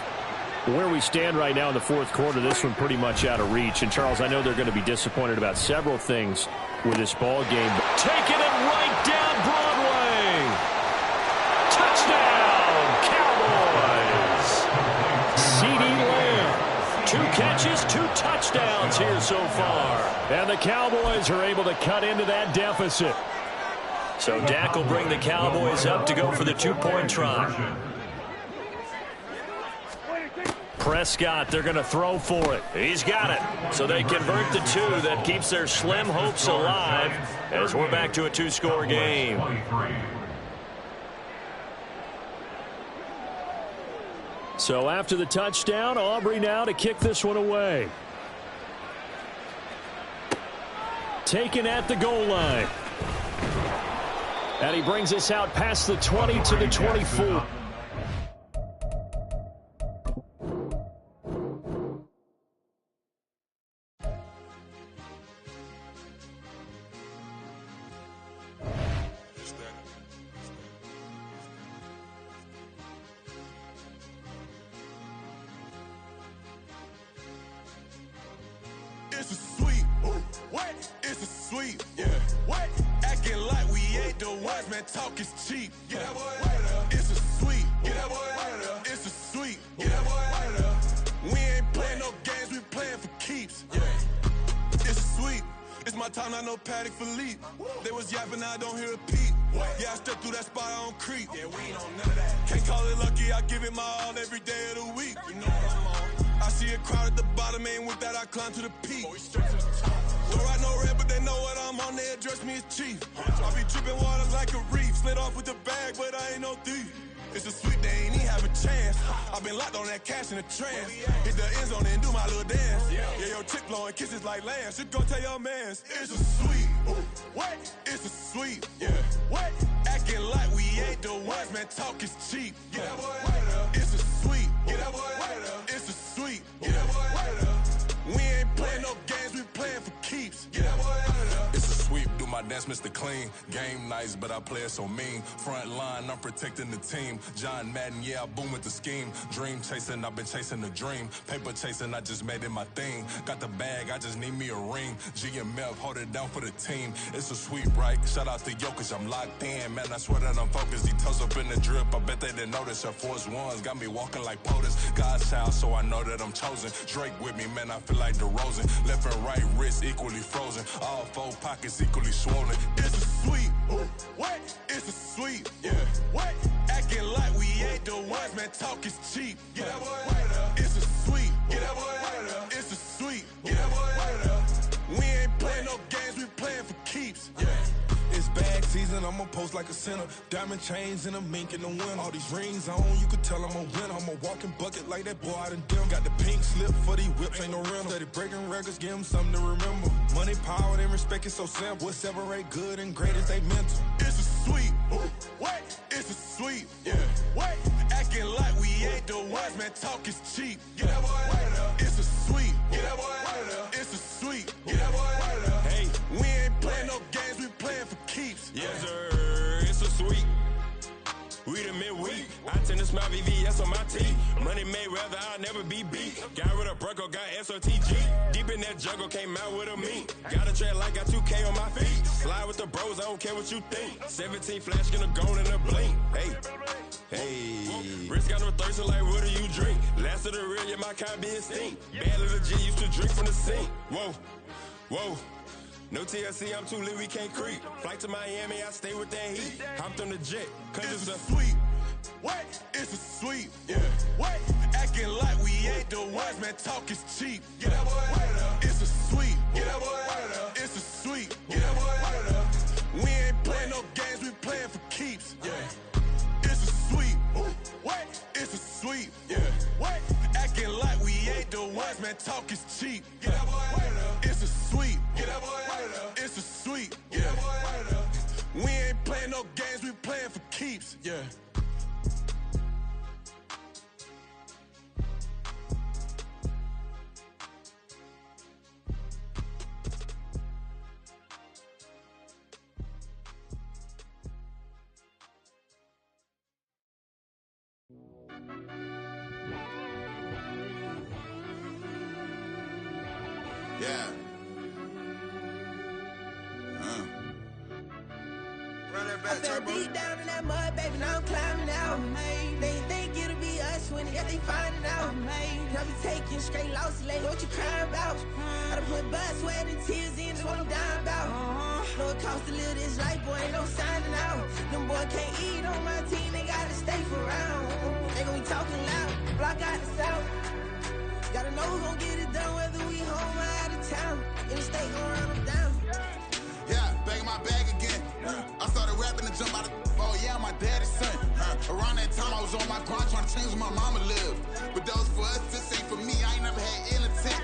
Where we stand right now in the 4th quarter, this one pretty much out of reach. And, Charles, I know they're going to be disappointed about several things with this ball game. Taking it right down Broadway. Touchdown, Cowboys. CeeDee Lamb. 2 catches, 2 touchdowns here so far. And the Cowboys are able to cut into that deficit. So Dak will bring the Cowboys up to go for the 2-point try. Prescott, they're going to throw for it. He's got it. So they convert the 2. That keeps their slim hopes alive as we're back to a 2-score game. So after the touchdown, Aubrey now to kick this one away. Taken at the goal line. And he brings us out past the 20 to the 24. It's a sweep. What? It's a sweep. Yeah. What? Acting like we ain't the ones, man. Talk is cheap. Get that boy out of there. It's a sweep. Get that boy out of there. It's a sweep. Get that boy out of there. We ain't playing no games. We playing for keeps. Yeah. It's a sweep. It's my time, I know Paddock Philippe. They was yapping, I don't hear a peep. Yeah, I step through that spot, I don't creep. Yeah, we ain't on none of that. Can't call it lucky, I give it my all every day of the week. You know what I'm on. I see a crowd at the bottom, and with that I climb to the peak. Don't write no red, but they know what I'm on, they address me as chief. I be dripping water like a reef, slid off with the bag, but I ain't no thief. It's a sweep, they ain't even have a chance. I've been locked on that cash in a trance. Hit the end zone and do my little dance. Yeah, your chick blowing kisses like lambs. You go tell your mans. It's a sweep. What? It's a sweep. Yeah. What? Acting like we ain't the ones, man. Talk is cheap. Get that boy out of there. It's a sweep. Get that boy out of there. It's a sweep. Get that boy out of there. We ain't playing no games, we playing for keeps. Get that boy out of there. It's a sweep, do my dance, Mr. Clean. Game nice, but I play it so mean. Front line, I'm protecting the team. John Madden, yeah, I boom with the scheme. Dream chasing, I've been chasing the dream. Paper chasing, I just made it my thing. Got the bag, I just need me a ring. GMF, hold it down for the team. It's a sweep, right? Shout out to Jokic, I'm locked in. Man, I swear that I'm focused. He toes up in the drip, I bet they didn't notice. Air Force Ones got me walking like POTUS. God's child, so I know that I'm chosen. Drake with me, man, I feel like DeRozan. Left and right wrist equally frozen. All four pockets equally swollen. It's a sweep. What? It's a sweep. Yeah. What? Acting like we ain't the ones, man. Talk is cheap. Get that boy out of there. It's a sweep. Get that boy out of there. It's a sweep. Get that boy out of there. We ain't playing no games, we playing for keeps. Yeah. It's bag season, I'ma post like a sinner. Diamond chains and a mink in the wind. All these rings on, you could tell I'm a winner. I'm a walking bucket like that boy out in dim. Got the pink slip for these whips, ain't no rental. Steady breaking records, give them something to remember. Money, power, and respect is so simple. What separate good and great is they mental. It's a sweep. What? It's a sweep. Yeah. What? Acting like we ain't the ones, man. Talk is cheap. Get that boy out of there. It's a sweep. Get that boy out of there. It's a sweep. Get that boy out of there. Hey, we ain't playing no games, we playing for keeps. Yes, sir. It's a sweep. We the midweek. I tend to smile VVS on my teeth. Money made rather I'll never be beat. Got rid of Bronco, got SOTG. Deep in that jungle, came out with a meat. Got a track like got 2K on my feet. Slide with the bros, I don't care what you think. 17 flash, gonna go in a blink. Hey. Hey, Rich got no thirst, like what do you drink? Last of the real, yeah, my kind be extinct. Bad little G used to drink from the sink. Whoa, whoa. No TLC, I'm too lit, we can't creep. Flight to Miami, I stay with that heat. Hopped on the jet, cause it's a sweep. What? It's a sweep. Yeah. What? Acting like we ain't the ones, man. Talk is cheap. Get that boy out of there. It's a sweep. Get that boy out of there. It's a sweep. Get that boy out of there. We ain't playing no games, we playing for keeps. Yeah. It's a sweep. What? It's a sweep. Yeah. What? Acting like we ain't the ones, man. Talk is cheap. Get that boy out of there. It's a sweep. Get that boy out of there. It's a sweep. Get that boy out of there. We ain't playing no games, we playing for keeps. Yeah. Yeah. Run that back, I fell Turbo. deep down in that mud, baby, now I'm climbing out. They think it'll be us when they finding out. I be taking straight losses lately, what you crying about? I done put blood, sweat, and tears in, that's what I'm dying about. Know it costs to live this life, boy, ain't no signing out. Them boy can't eat on my team, they gotta stay for round. They gon' be talking loud, block out the south. Gotta know who gon' get it done, whether we home or out of town. In the state, gon' run them down. Yeah, back in my bag again. I started rapping to jump out of oh yeah, my daddy's son. Around that time I was on my grind trying to change where my mama lived. But that was for us, this ain't for me. I ain't never had ill intent.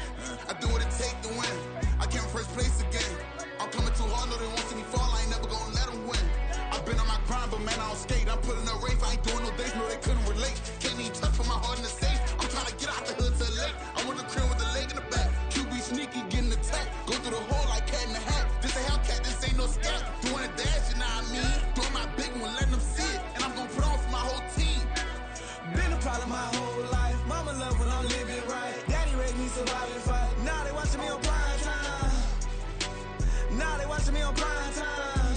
I do what it take to win. I came first place again. I'm man, I don't skate. I'm pulling up race, I ain't doing no dates, no, they couldn't relate. Can't even touch for my heart in the safe. I'm trying to get out the hood to the lake. I want the crib with the leg in the back. QB sneaky, getting attacked. Go through the hole like cat in the hat. This a Hellcat, this ain't no scat. Doing a dash, you know what I mean? Doing my big one, letting them see it. And I'm gonna put on for my whole team. Been a problem my whole life. Mama love when I'm living right. Daddy raised me survive and fight. Now they watching me on prime time. Now they watching me on prime time.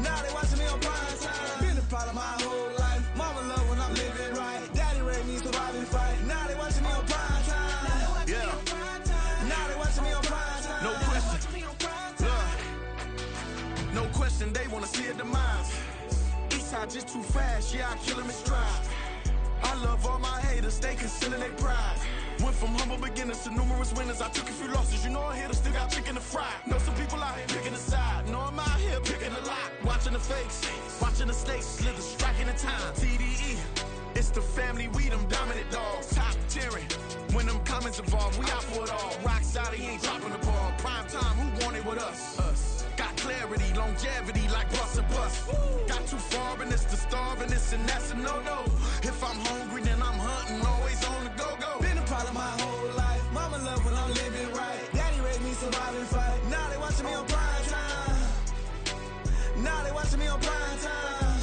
Now they watching me on prime time. Been a problem my whole life. Mama love when I'm living right. Daddy raised me survive and fight. Now they watching me on prime time. Yeah. Now they watching me on prime time. No question. No question, they wanna see a demise. Eastside just too fast, yeah, I kill him in stride. I love all my haters, they concealing their pride. Went from humble beginners to numerous winners. I took a few losses, you know I hit, still got chicken to fry. Know some people out here picking a side. Know I'm out here picking a lot. Watching the fakes, watching the snakes slither, striking the time. TDE, it's the family, we them dominant dogs. Top tiering, when them comments involved, we out for it all. Rock side, he ain't dropping the ball. Prime time, who want it with us? Got clarity, longevity, like bus and bus. Got too far and it's the starving, this and that's a no-no. If I'm hungry, then I'm hunting, always on the go-go. Been a problem my whole life. Mama love when I'm living right. Daddy raised me survive and fight. Now they watching me on prime time. Now they watching me on prime time.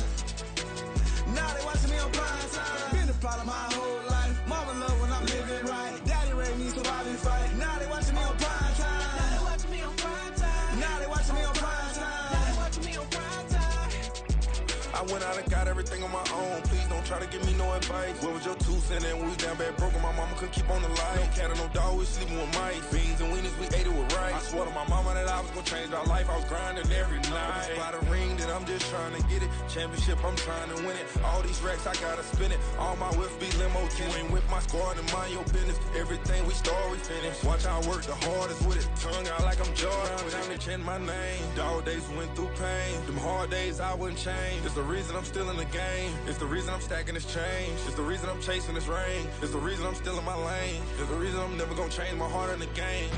Now they watching me on prime time. Been a problem my whole life. Mama love when I'm living right. Daddy raised me survive and fight. Now they watching me on prime time. Now they watching me on prime time. Now they watching me on prime time. Now they watching me on prime time. I went out and got everything on my own. Please don't try to give me no advice. What was your 2 cents and we was down bad broke and my mama couldn't keep on the light. No cat or no dog, we sleeping with mice. Beans and weenies, we ate it with rice. I swore to my mama that I was gonna change our life. I was grinding every night. By the ring that I'm just trying to get it. Championship, I'm trying to win it. All these racks, I gotta spin it. All my whips be limo tinted. With my squad and mind your business. Everything we start, we finish. Watch I work the hardest with it. Tongue out like I'm Jordan. Time to change my name. Dog days went through pain. Them hard days I wouldn't change. It's the reason I'm still in the game. It's the reason I'm stacking this change. It's the reason I'm chasing this rain. It's the reason I'm still in my lane. It's the reason I'm never gonna change my heart in the game.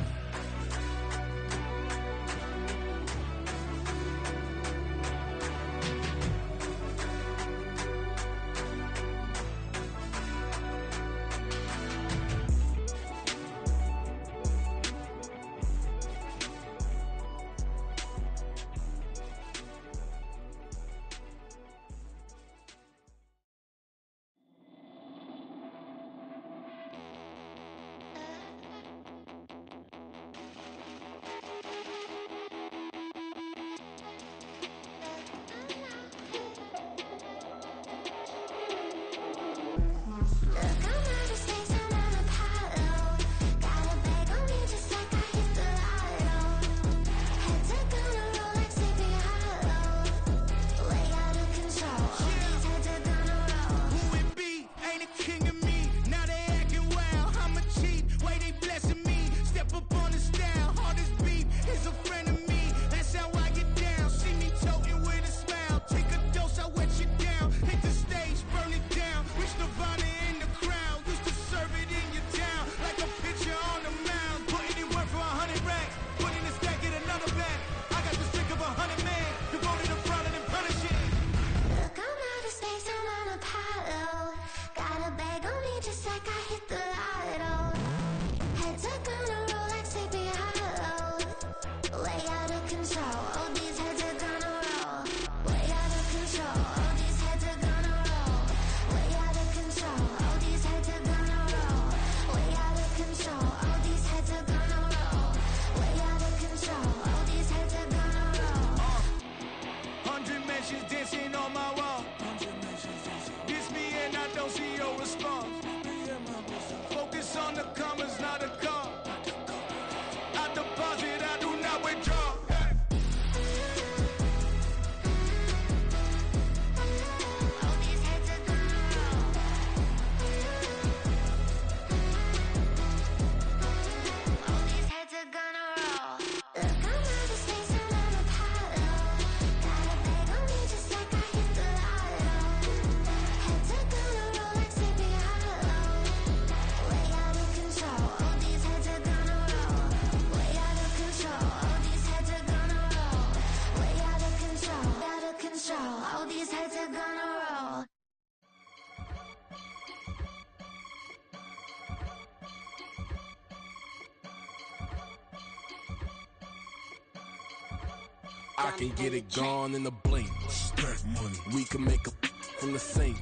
I can get it gone in a blink. Stack money. We can make a from the sink.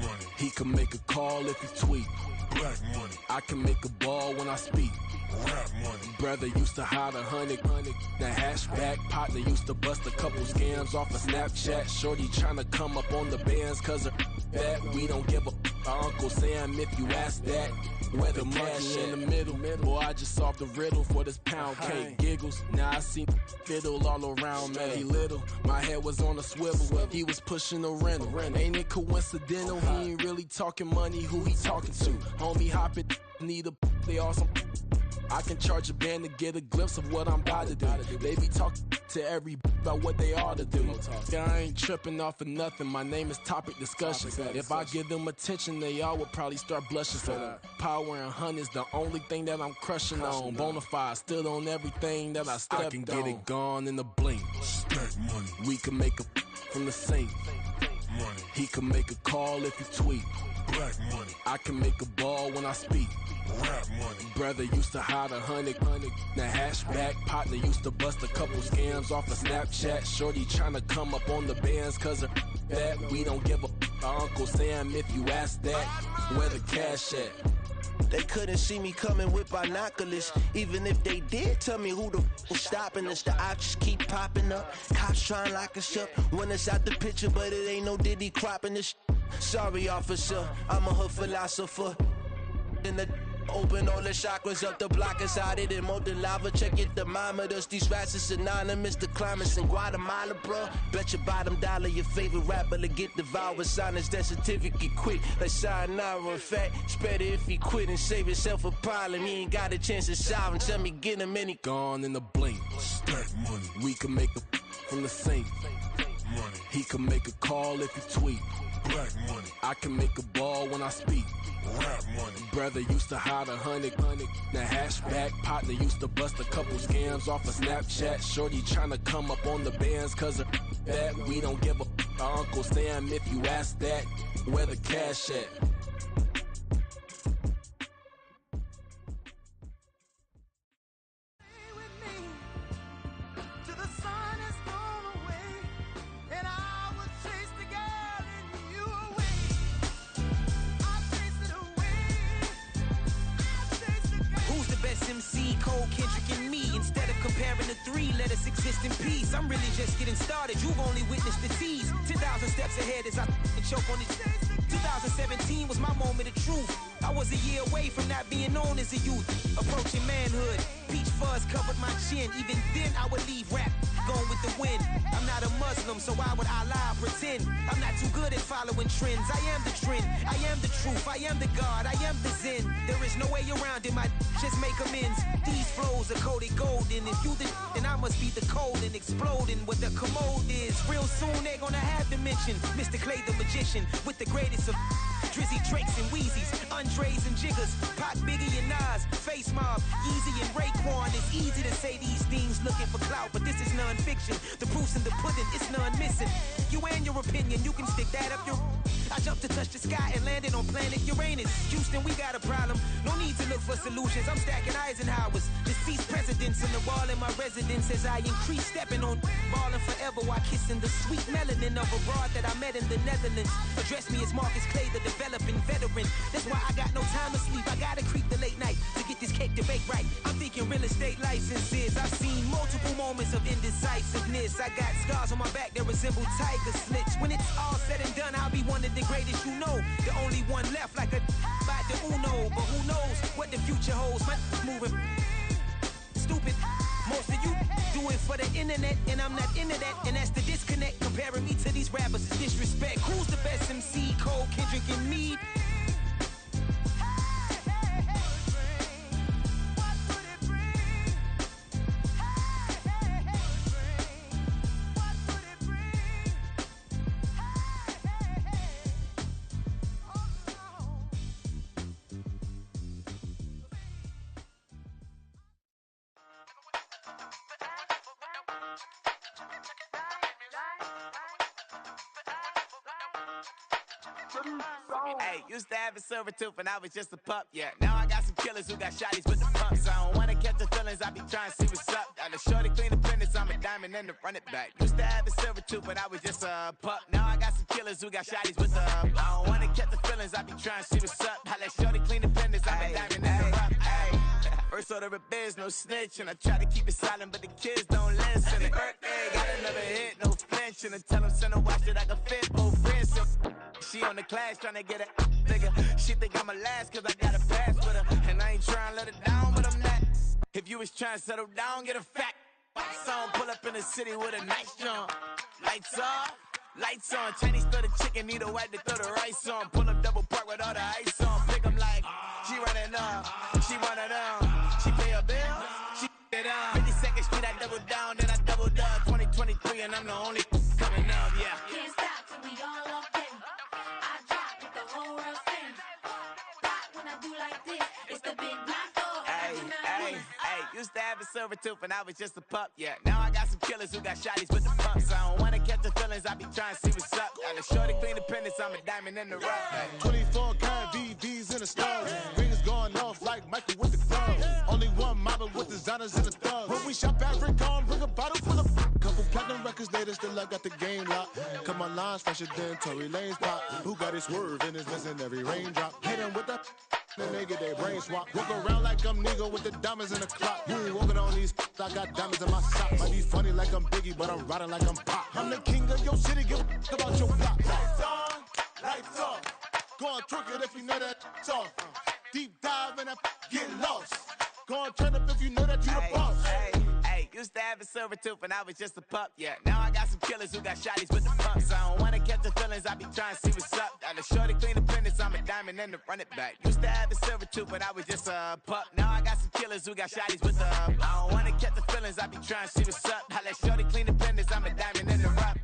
Money. He can make a call if he tweet. Black money. I can make a ball when I speak. Rap money. Brother used to hide 100. The hashback partner used to bust a couple scams off of Snapchat. Shorty tryna come up on the bands cause of that. We don't give a Uncle Sam if you ask that. Where the cash in the middle. Boy, I just solved the riddle for this pound cake. Giggles, now I see fiddle all around me. He little, my head was on a swivel. He was pushing a rental. Ain't it coincidental? He ain't really talking money, who he talking to? Homie hopping, need a they awesome. I can charge a band to get a glimpse of what I'm about to do. They be talking to every about what they ought to do. I ain't tripping off of nothing. My name is topic discussion. If I give them attention, they all would probably start blushing. So power and hunt is the only thing that I'm crushing on. Bonafide, stood on everything that I stepped on. I can get it gone in a blink. Stack money. We can make a from the sink. Money. He can make a call if he tweet. Black money. I can make a ball when I speak. Rap money. Brother used to hide 100. The hashback partner used to bust a couple scams off of Snapchat. Shorty tryna come up on the bands cause of that. We don't give a Uncle Sam if you ask that. Where the cash at? They couldn't see me coming with binoculars. Even if they did, tell me who the was stopping us. The options keep popping up. Cops trying to lock us up. When it's out the picture, but it ain't no Diddy cropping this. Sorry, officer, I'm a hood philosopher. In the open all the chakras up the block inside it and molten lava. Check your thermometers. These rats is synonymous to climates in Guatemala, bro. Bet your bottom dollar your favorite rapper to get devoured. Sign his death certificate quick. Like sayonara. In fact, it's better if he quit and save himself a problem. He ain't got a chance to solve and tell me get him any. Gone in a blink. Stack money. We can make a from the sink. Money. He can make a call if he tweet. Black money. I can make a ball when I speak. Rap money. Brother used to hide 100. The hashback partner used to bust a couple scams off of Snapchat. Shorty tryna come up on the bands cause of that. We don't give a Uncle Sam if you ask that. Where the cash at? MC, Cole, Kendrick, and me. Instead of comparing the three, let us exist in peace. I'm really just getting started. You've only witnessed the tease. 10,000 steps ahead as I choke on this. 2017 was my moment of truth. I was a year away from not being known as a youth. Approaching manhood. Peach fuzz covered my chin. Even then, I would leave rap going with the wind. I'm not a Muslim, so why would I lie or pretend? I'm not too good at following trends. I am the trend. I am the truth. I am the God. I am the Zen. There is no way around it. My just make amends. These flows are coated golden. If you then I must be the cold and exploding what the commode is. Real soon they're gonna have to mention Mr. Clay the magician with the greatest of Drizzy, Drakes, and Wheezies, Andres and Jiggers, Pac, Biggie, and Nas, Face Mob, Yeezy, and Raekwon. It's easy to say these things looking for clout, but this is non-fiction. The proof's in the pudding, it's none missing. You and your opinion, you can stick that up your... I jumped to touch the sky and landed on planet Uranus. Houston, we got a problem. No need to look for solutions. I'm stacking Eisenhowers. Deceased presidents in the wall in my residence as I increase stepping on ballin' forever while kissing the sweet melanin of a broad that I met in the Netherlands. Address me as Marcus Clay, the developing veteran. That's why I got no time to sleep. I gotta creep the late night to get this cake to bake right. I'm thinking real estate licenses. I've seen multiple moments of indecisiveness. I got scars on my back that resemble tiger slits. When it's all said and done, I'll be one of the greatest you know. The only one left like a by the Uno. But who knows what the future holds? My moving stupid. Most of you do it for the internet, and I'm not into that. And that's the disconnect. Comparing me to these rappers is disrespect. Who's the best MC? Cole, Kendrick, and me? Hey, used to have a silver tooth and I was just a pup, yeah. Now I got some killers who got shotties with the pump. pumps. I don't wanna catch the feelings, I be trying to see what's up. Got a shorty clean the business, I'm a diamond and to run it back. Used to have a silver tooth, but I was just a pup. Now I got some killers who got shotties with the I don't wanna catch the feelings, I be trying to see what's up. I let shorty clean the business, I'm a diamond and to run. First order of biz, no snitch, and I try to keep it silent, but the kids don't listen. Birthday, got another hit, no flinch, and I tell them send a watch that I can fit both wrists. She on the class trying to get a bigger. She think I'm a last cause I got a pass with her, and I ain't trying to let it down, but I'm not. If you was trying to settle down, get a fact. Song pull up in the city with a nice jump. Lights off, lights on. Chinese throw the chicken, need a wipe to throw the rice on. Pull up double park with all the ice on. Pick 'em like she running up, she one of them. She pay a bill, she it up. 52nd Street, I double down, then I doubled up. 2023, and I'm the only coming up, yeah. Can't stop till we all up in. I drop with the whole world sing. Rock when I do like this, it's the big black door. Hey, used to have a silver tooth and I was just a pup, yeah. Now I got some killers who got shotties with the pumps. I don't wanna catch the feelings, I be trying to see what's up. Got a shorty clean the pendants, I'm a diamond in the rough. 24 karat VVs in the stars. Rings going off like Michael with the club. Only one mobbing with designers in the thugs. When we shop at Rick on, bring a bottle full of couple platinum records later, still I got the game locked. Come on, lines fresher than Tory Lane's pop. Who got his swerve and is missing every raindrop. Hit him with the then they get their brain swap. Walk around like I'm Nego with the diamonds in the clock. You ain't walking on these, I got diamonds in my sock. Might be funny like I'm Biggie, but I'm riding like I'm Pop. I'm the king of your city, give a about your block. Lights on, lights off. Go on, twerk it if you know that's off. Deep dive and get lost. Go on, turn up if you know that you the boss. Used to have a silver tooth and I was just a pup, yeah. Now I got some killers who got shotties with the pumps. I don't wanna catch the feelings, I be trying to see what's up. Got a shorty clean the pendants, I'm a diamond and to run it back. Used to have a silver tooth, but I was just a pup. Now I got some killers who got shotties with the I don't wanna catch the feelings, I be trying to see what's up. I let shorty clean the pendants, I'm a diamond in the rough.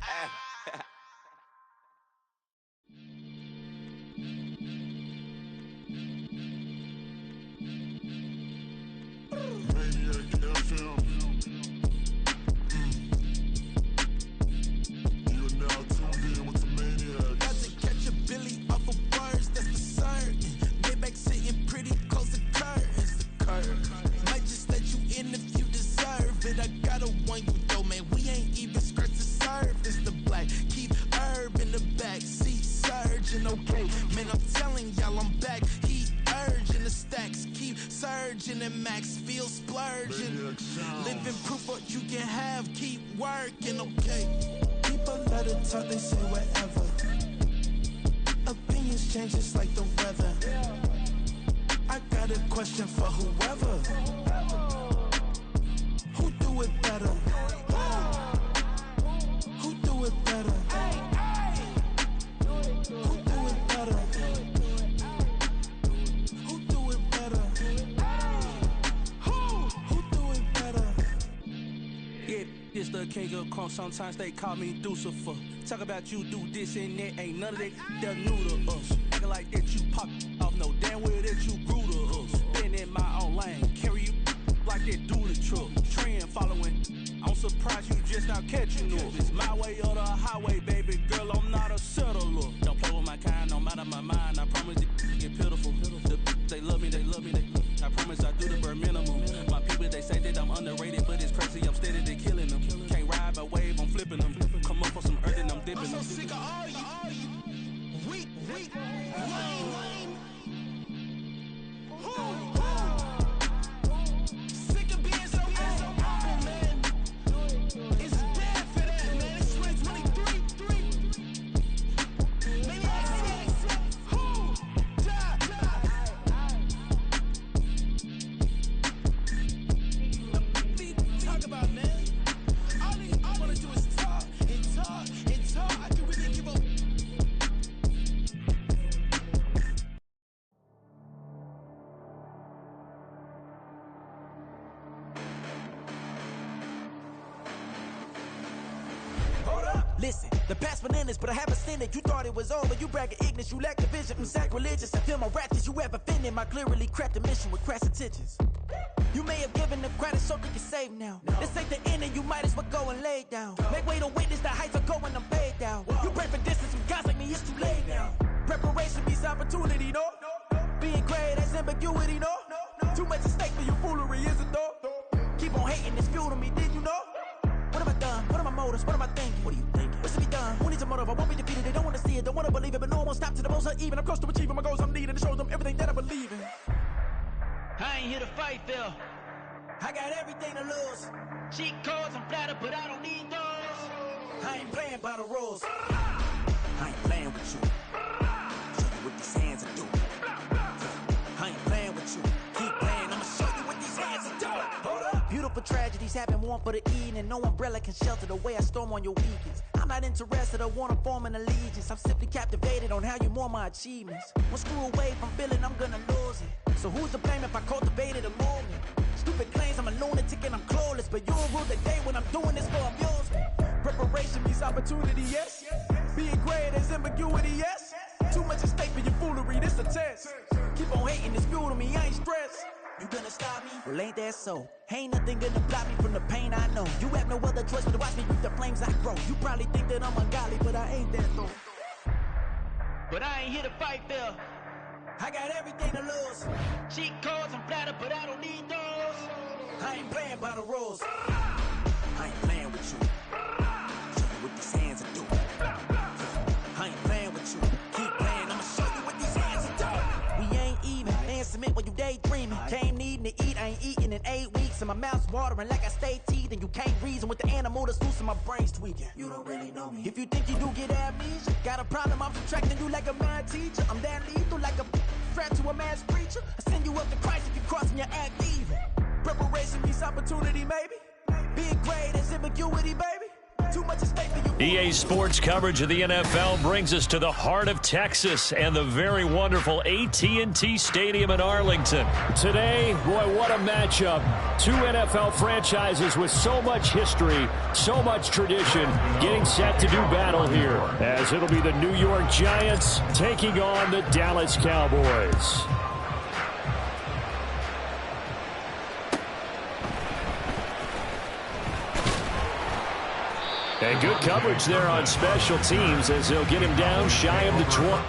I got a one you though, man. We ain't even scratched the surface. The black keep herb in the back seat surging. Okay, man, I'm telling y'all I'm back. Heat urging the stacks keep surging and max feel splurging. Living proof what you can have. Keep working, okay. People let it talk, they say whatever. Opinions change just like the weather. I got a question for whoever. Who do it better? Who do it better? Who do it better? Who do it better? Who do it better? Yeah, this the king of crunk. Sometimes they call me Lucifer. Talk about you do this and that. Ain't none of that they're new to us. Acting like that you pop off. No damn well that you grew to us. Been in my own lane. Carry you like that do the truck. Trend following. I'm surprised you just not catching up. It's my way or the highway, baby girl. I'm not a settler. Don't play with my kind, no matter my mind. I promise they get pitiful. They love me, they love me. I promise I do the bare minimum. My people, they say that I'm underrated, but it's crazy. I'm steady, they killing them. Can't ride my wave, I'm flipping them. Come up for some earth and I'm dipping them. I'm so sick of all you. Weak, lame. Sick of being so humble, man. It's dead for that, man. It's 2023. Maniacs, who die? Talk about, man. All I wanna do is talk and talk and talk. I can really give up. Listen, the past bananas, but I haven't seen it. You thought it was over, you bragging ignorance, you lack the vision from sacrilegious. I feel my ratchets, you ever offended my clearly crafted mission with crass intentions. You may have given them credit so they can save now. This ain't the end and you might as well go and lay down. Make way to witness the heights are going, I'm paid down. You pray for distance from guys like me, it's too late now. Preparation means opportunity, no? Being great, that's ambiguity, no? Too much at stake for your foolery, is it though? Keep on hating, it's fuel to me, did you know? What have I done? What are my motives? What am I thinking? What are you thinking? What's to be done? Who needs a motive? I won't be defeated. They don't want to see it, don't want to believe it, but no one won't stop to the most uneven. I'm close to achieving my goals I'm needing to show them everything that I believe in. I ain't here to fight, Phil. I got everything to lose. Cheat codes, I'm flattered, but I don't need those. I ain't playing by the rules. I ain't playing with you. Show you what these hands are doing. I ain't playing with you. Keep playing, I'ma show you what these hands are doing. Hold up. Beautiful tragedies happen, one for the evening. No umbrella can shelter the way I storm on your weekends. I'm not interested, I wanna form an allegiance. I'm simply captivated on how you more my achievements. One screw away from feeling I'm gonna lose it. So who's to blame if I cultivated a movement? Stupid claims I'm a lunatic and I'm clueless, but you'll rule the day when I'm doing this for amusement. Preparation means opportunity, yes. Being great is ambiguity, yes. Too much at stake for your foolery, this a test. Keep on hating, it's fuel to me, I ain't stressed. You gonna stop me? Well, ain't that so? Ain't nothing gonna block me from the pain I know. You have no other choice but to watch me reap the flames I grow. You probably think that I'm ungodly, but I ain't that though. But I ain't here to fight, Phil. I got everything to lose. Cheat codes, I'm flattered, but I don't need those. I ain't playing by the rules. I ain't playing with you. Show you what these hands are doing. I ain't playing with you. Keep playing, I'ma show you what these hands are doing. We ain't even. They ain't cement when you daydreaming. Came needing to eat, I ain't eating in 8 weeks. And my mouth's watering like I stay teething. You can't reason with the animal that's loose and my brain's tweaking. You don't really know me. If you think you do get amnesia, got a problem, I'm subtracting you like a mad teacher. I'm that lethal like a threat to a mass preacher. I send you up to Christ if you crossing your act evil. Preparation means opportunity, maybe. Being great is ambiguity, baby. Too much at stake for you. EA Sports coverage of the NFL brings us to the heart of Texas and the very wonderful AT&T Stadium in Arlington. Today, boy, what a matchup. Two NFL franchises with so much history, so much tradition, getting set to do battle here, as it'll be the New York Giants taking on the Dallas Cowboys. And good coverage there on special teams as they'll get him down shy of the 20.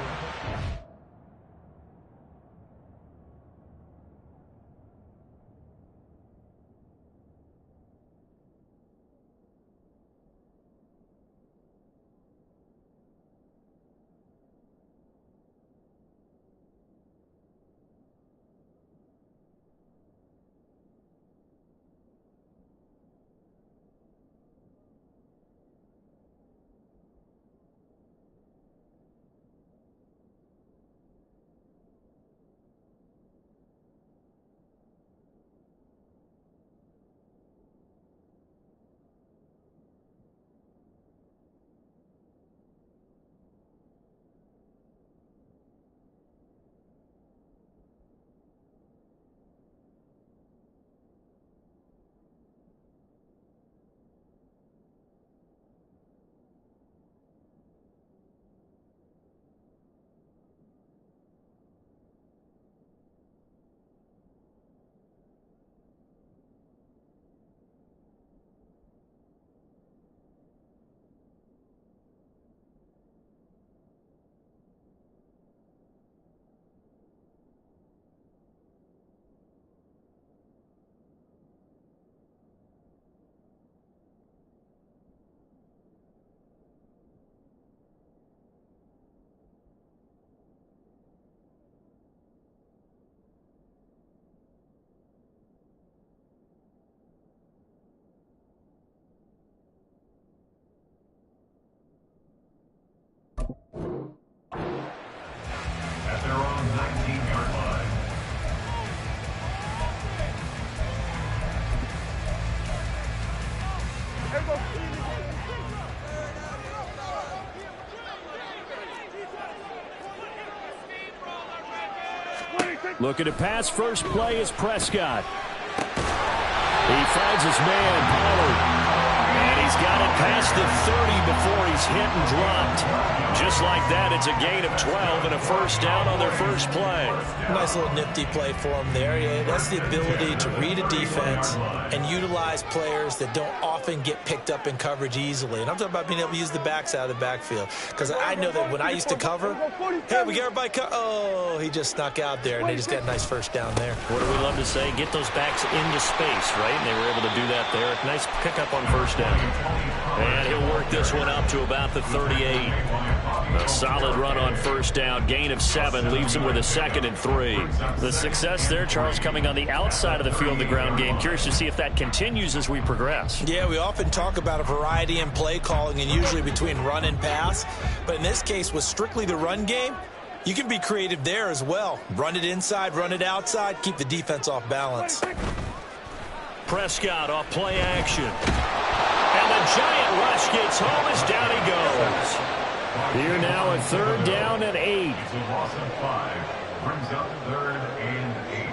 At their own 19-yard line. Looking to pass first play is Prescott. He finds his man, Pollard. And he's He's got it past the 30 before he's hit and dropped. Just like that, it's a gain of 12 and a first down on their first play. Nice little nifty play for him there. Yeah, that's the ability to read a defense and utilize players that don't often get picked up in coverage easily. And I'm talking about being able to use the backs out of the backfield. Because I know that when I used to cover, hey, we got everybody oh, he just snuck out there, and they just got a nice first down there. What do we love to say? Get those backs into space, right? And they were able to do that there. Nice pickup on first down. And he'll work this one up to about the 38. A solid run on first down. Gain of 7 leaves him with a 2nd and 3. The success there, Charles, coming on the outside of the field, the ground game. Curious to see if that continues as we progress. Yeah, we often talk about a variety in play calling and usually between run and pass. But in this case, with strictly the run game, you can be creative there as well. Run it inside, run it outside, keep the defense off balance. Prescott off play action. And the giant rush gets home as down he goes. Here now a 3rd down and 8. Loss of 5 brings up 3rd and 8.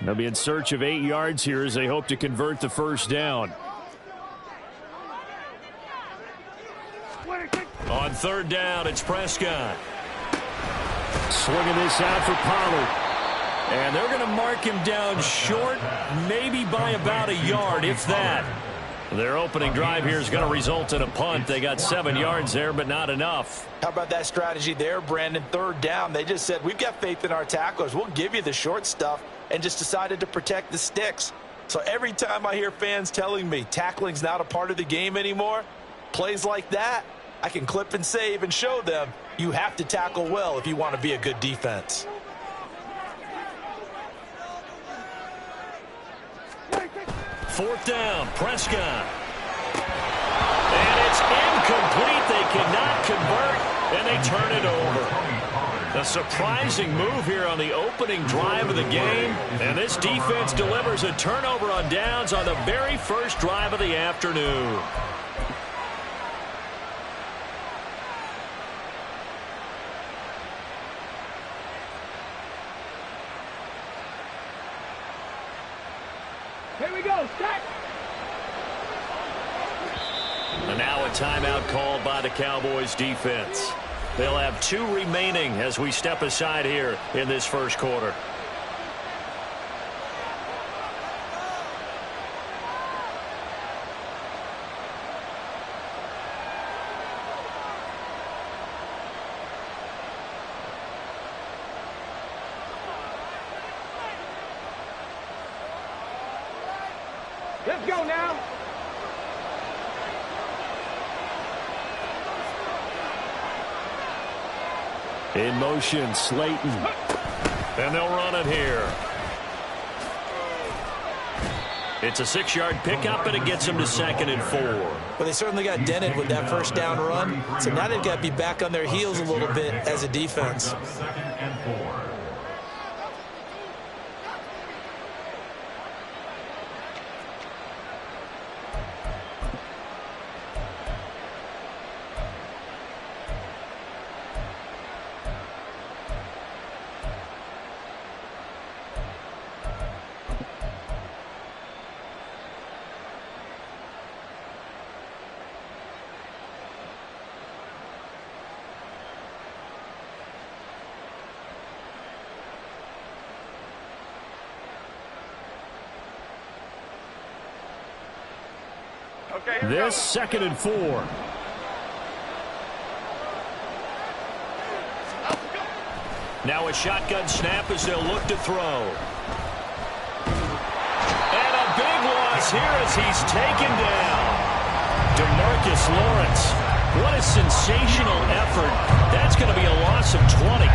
They'll be in search of 8 yards here as they hope to convert the first down. On 3rd down, it's Prescott. Swinging this out for Pollard. And they're going to mark him down short, maybe by about a yard, if that. Their opening drive here is going to result in a punt. They got 7 yards there, but not enough. How about that strategy there, Brandon? 3rd down. They just said, we've got faith in our tacklers. We'll give you the short stuff, and just decided to protect the sticks. So every time I hear fans telling me tackling's not a part of the game anymore, plays like that, I can clip and save and show them you have to tackle well if you want to be a good defense. Fourth down, Prescott. And it's incomplete. They cannot convert, and they turn it over. A surprising move here on the opening drive of the game. And this defense delivers a turnover on downs on the very first drive of the afternoon. Here we go, stack. And now a timeout called by the Cowboys defense. They'll have 2 remaining as we step aside here in this first quarter. Let's go now. In motion, Slayton. And they'll run it here. It's a 6-yard pickup, and it gets them to 2nd and 4. Well, they certainly got dented with that first down run. So now they've got to be back on their heels a little bit as a defense. 2nd and 4. This 2nd and 4. Now a shotgun snap as they'll look to throw. And a big loss here as he's taken down. DeMarcus Lawrence. What a sensational effort. That's going to be a loss of 20.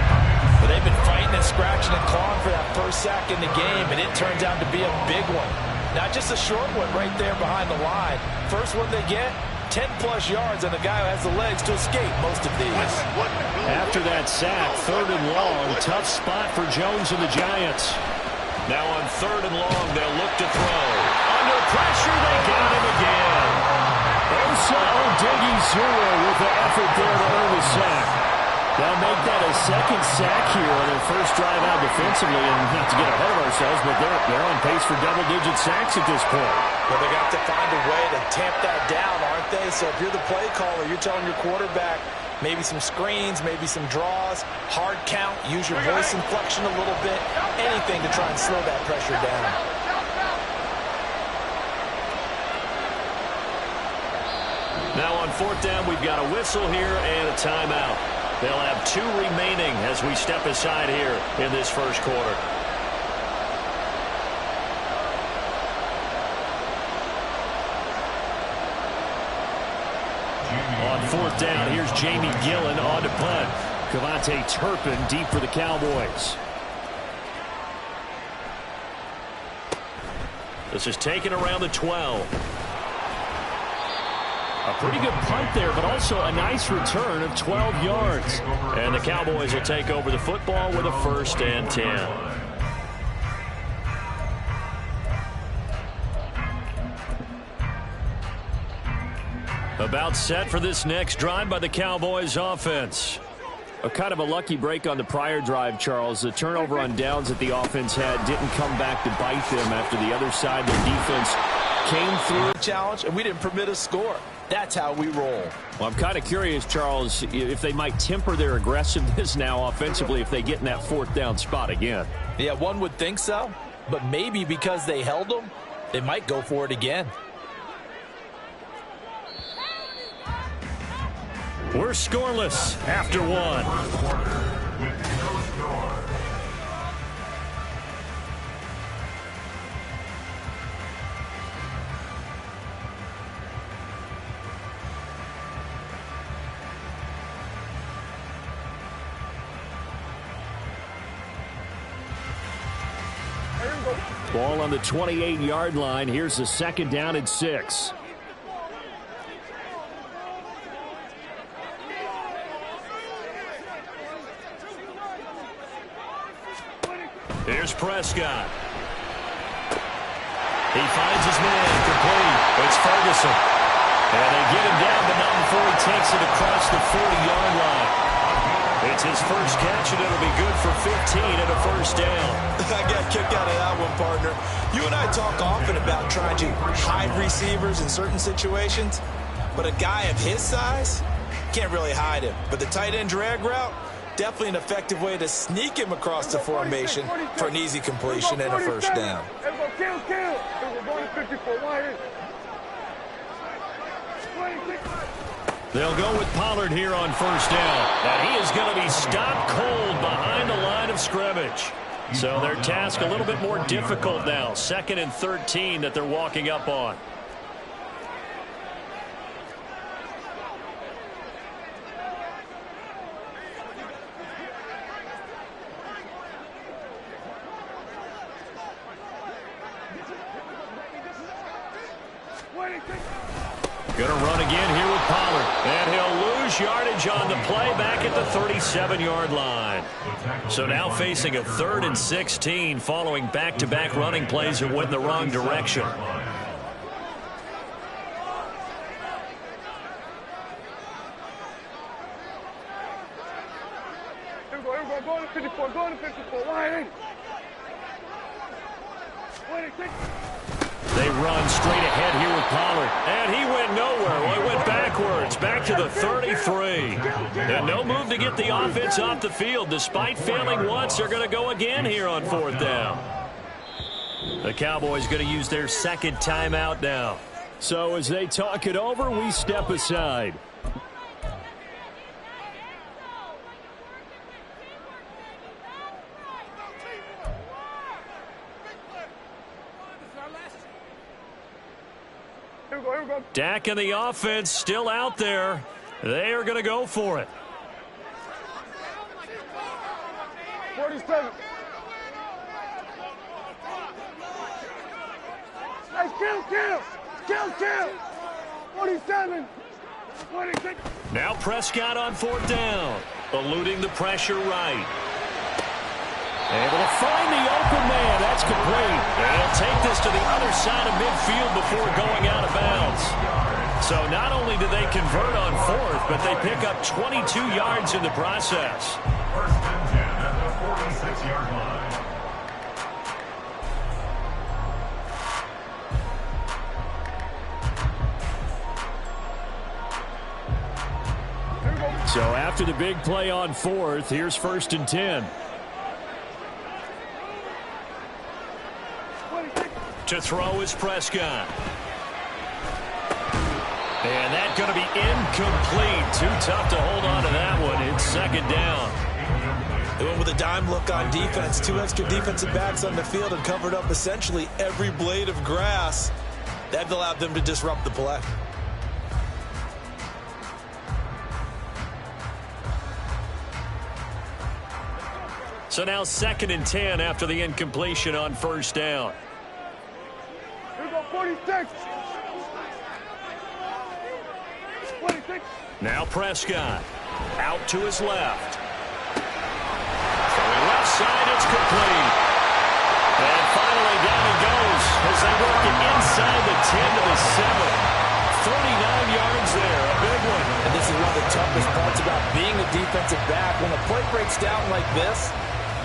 But they've been fighting and scratching and clawing for that first sack in the game, and it turns out to be a big one. Not just a short one right there behind the line. First one they get, 10-plus yards, and the guy who has the legs to escape most of these. After that sack, 3rd and long, tough spot for Jones and the Giants. Now on 3rd and long, they'll look to throw. Under pressure, they got him again. Osa Odighizuwa with the effort there to earn the sack. They'll make that a 2nd sack here on their first drive out defensively, and not to get ahead of ourselves, but they're on pace for double-digit sacks at this point. Well, they got to find a way to tamp that down, aren't they? So if you're the play caller, you're telling your quarterback maybe some screens, maybe some draws, hard count, use your voice inflection a little bit, anything to try and slow that pressure down. Now on 4th down, we've got a whistle here and a timeout. They'll have 2 remaining as we step aside here in this first quarter. On 4th down, here's Jamie Gillen on to punt. Kavontae Turpin deep for the Cowboys. This is taken around the 12. A pretty good punt there, but also a nice return of 12 yards. And the Cowboys will take over the football with a 1st and 10. About set for this next drive by the Cowboys offense. A kind of a lucky break on the prior drive, Charles. The turnover on downs that the offense had didn't come back to bite them after the other side. Their defense came through. Challenge, and we didn't permit a score. That's how we roll. Well, I'm kind of curious, Charles, if they might temper their aggressiveness now offensively if they get in that 4th down spot again. Yeah, one would think so, but maybe because they held them, they might go for it again. We're scoreless after 1. Ball on the 28-yard line. Here's the 2nd down and 6. Here's Prescott. He finds his man complete. It's Ferguson. And they get him down, but not before he takes it across the 40-yard line. It's his first catch, and it'll be good for 15 and a 1st down. I got a kick out of that one, partner. You and I talk often about trying to hide receivers in certain situations. But a guy of his size can't really hide him. But the tight end drag route, definitely an effective way to sneak him across the formation for an easy completion and a first down. Kill. We're going to 54 wide. They'll go with Pollard here on first down. And he is going to be stopped cold behind the line of scrimmage. So their task a little bit more difficult now. 2nd and 13 that they're walking up on. Going to run again here with Pollard. And he'll lose yardage on the play back at the 37-yard line. So now facing a 3rd and 16 following back-to-back running plays that went in the wrong direction. Here we go. Going to 54. Wide. They run straight ahead here with Pollard. And he went nowhere. Well, he went backwards, back to the 33. And no move to get the offense off the field. Despite failing once, they're going to go again here on 4th down. The Cowboys going to use their 2nd timeout now. So as they talk it over, we step aside. Dak and the offense still out there. They are going to go for it. 47. Hey, kill. 47. 46. Now Prescott on 4th down. Eluding the pressure right. Able to find the open man. That's complete. And he'll take this to the other side of midfield before going out of bounds. So not only do they convert on 4th, but they pick up 22 yards in the process. 1st and 10 at the 46-yard line. So after the big play on 4th, here's 1st and 10. To throw is Prescott. And that's going to be incomplete. Too tough to hold on to that one. It's 2nd down. They went with a dime look on defense. 2 extra defensive backs on the field and covered up essentially every blade of grass. That allowed them to disrupt the play. So now 2nd and 10 after the incompletion on 1st down. Here we go, 46. Now Prescott out to his left. Throwing left side, it's complete. And finally down he goes as they work it inside the 10 to the 7. 49 yards there, a big one. And this is one of the toughest parts about being a defensive back. When a play breaks down like this,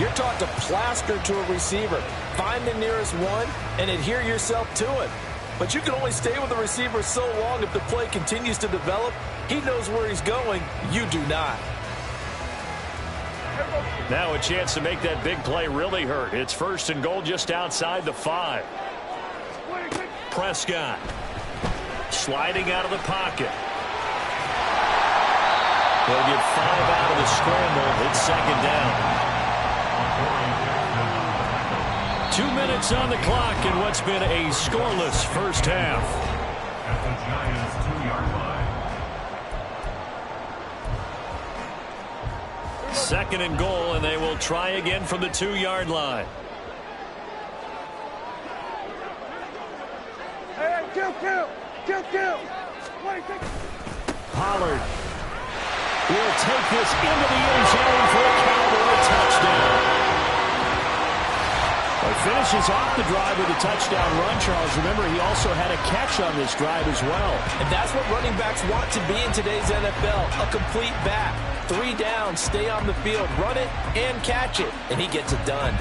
you're taught to plaster to a receiver. Find the nearest one and adhere yourself to it. But you can only stay with the receiver so long if the play continues to develop. He knows where he's going. You do not. Now a chance to make that big play really hurt. It's 1st and goal just outside the 5. Prescott sliding out of the pocket. They'll get 5 out of the scramble. It's 2nd down. 2 minutes on the clock in what's been a scoreless first half. At the Giants' 2-yard line. 2nd and goal, and they will try again from the 2-yard line. Hey, kill. Pollard will take this into the end zone for a Cowboy touchdown. He finishes off the drive with a touchdown run, Charles. Remember, he also had a catch on this drive as well. And that's what running backs want to be in today's NFL, a complete back. 3 down, stay on the field, run it, and catch it. And he gets it done.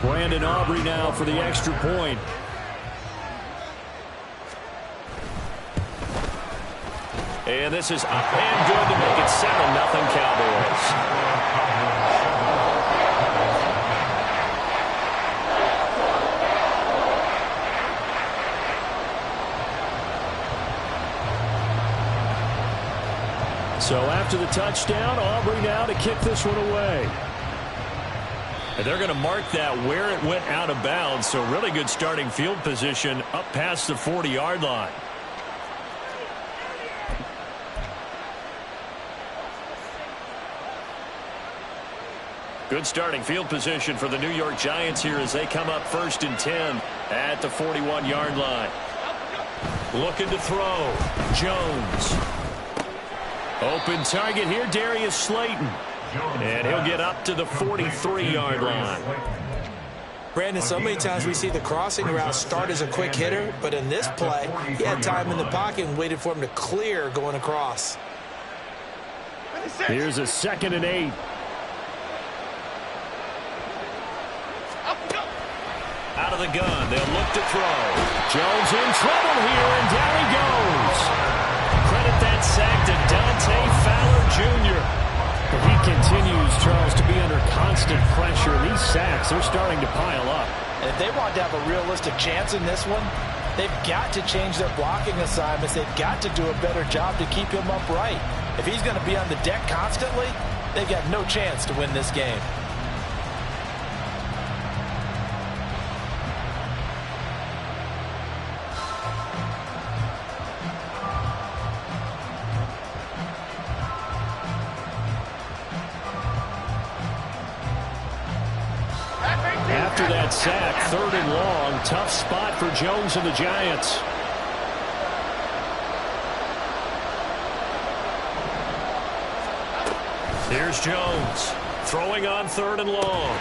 Brandon Aubrey now for the extra point. And this is up and good to make it 7-0 Cowboys. So after the touchdown, Aubrey now to kick this one away. And they're going to mark that where it went out of bounds. So really good starting field position up past the 40-yard line. Good starting field position for the New York Giants here as they come up 1st and 10 at the 41-yard line. Looking to throw. Jones. Open target here, Darius Slayton. And he'll get up to the 43-yard line. Brandon, so many times we see the crossing route start as a quick hitter, but in this play, he had time in the pocket and waited for him to clear going across. Here's a 2nd and 8. Out of the gun, they'll look to throw. Jones in trouble here, and down he goes. Credit that sack to Dante Fowler Jr. But he continues, Charles, to be under constant pressure. These sacks, they're starting to pile up. And if they want to have a realistic chance in this one, they've got to change their blocking assignments. They've got to do a better job to keep him upright. If he's going to be on the deck constantly, they've got no chance to win this game. After that sack, 3rd and long, tough spot for Jones and the Giants. Here's Jones, throwing on 3rd and long.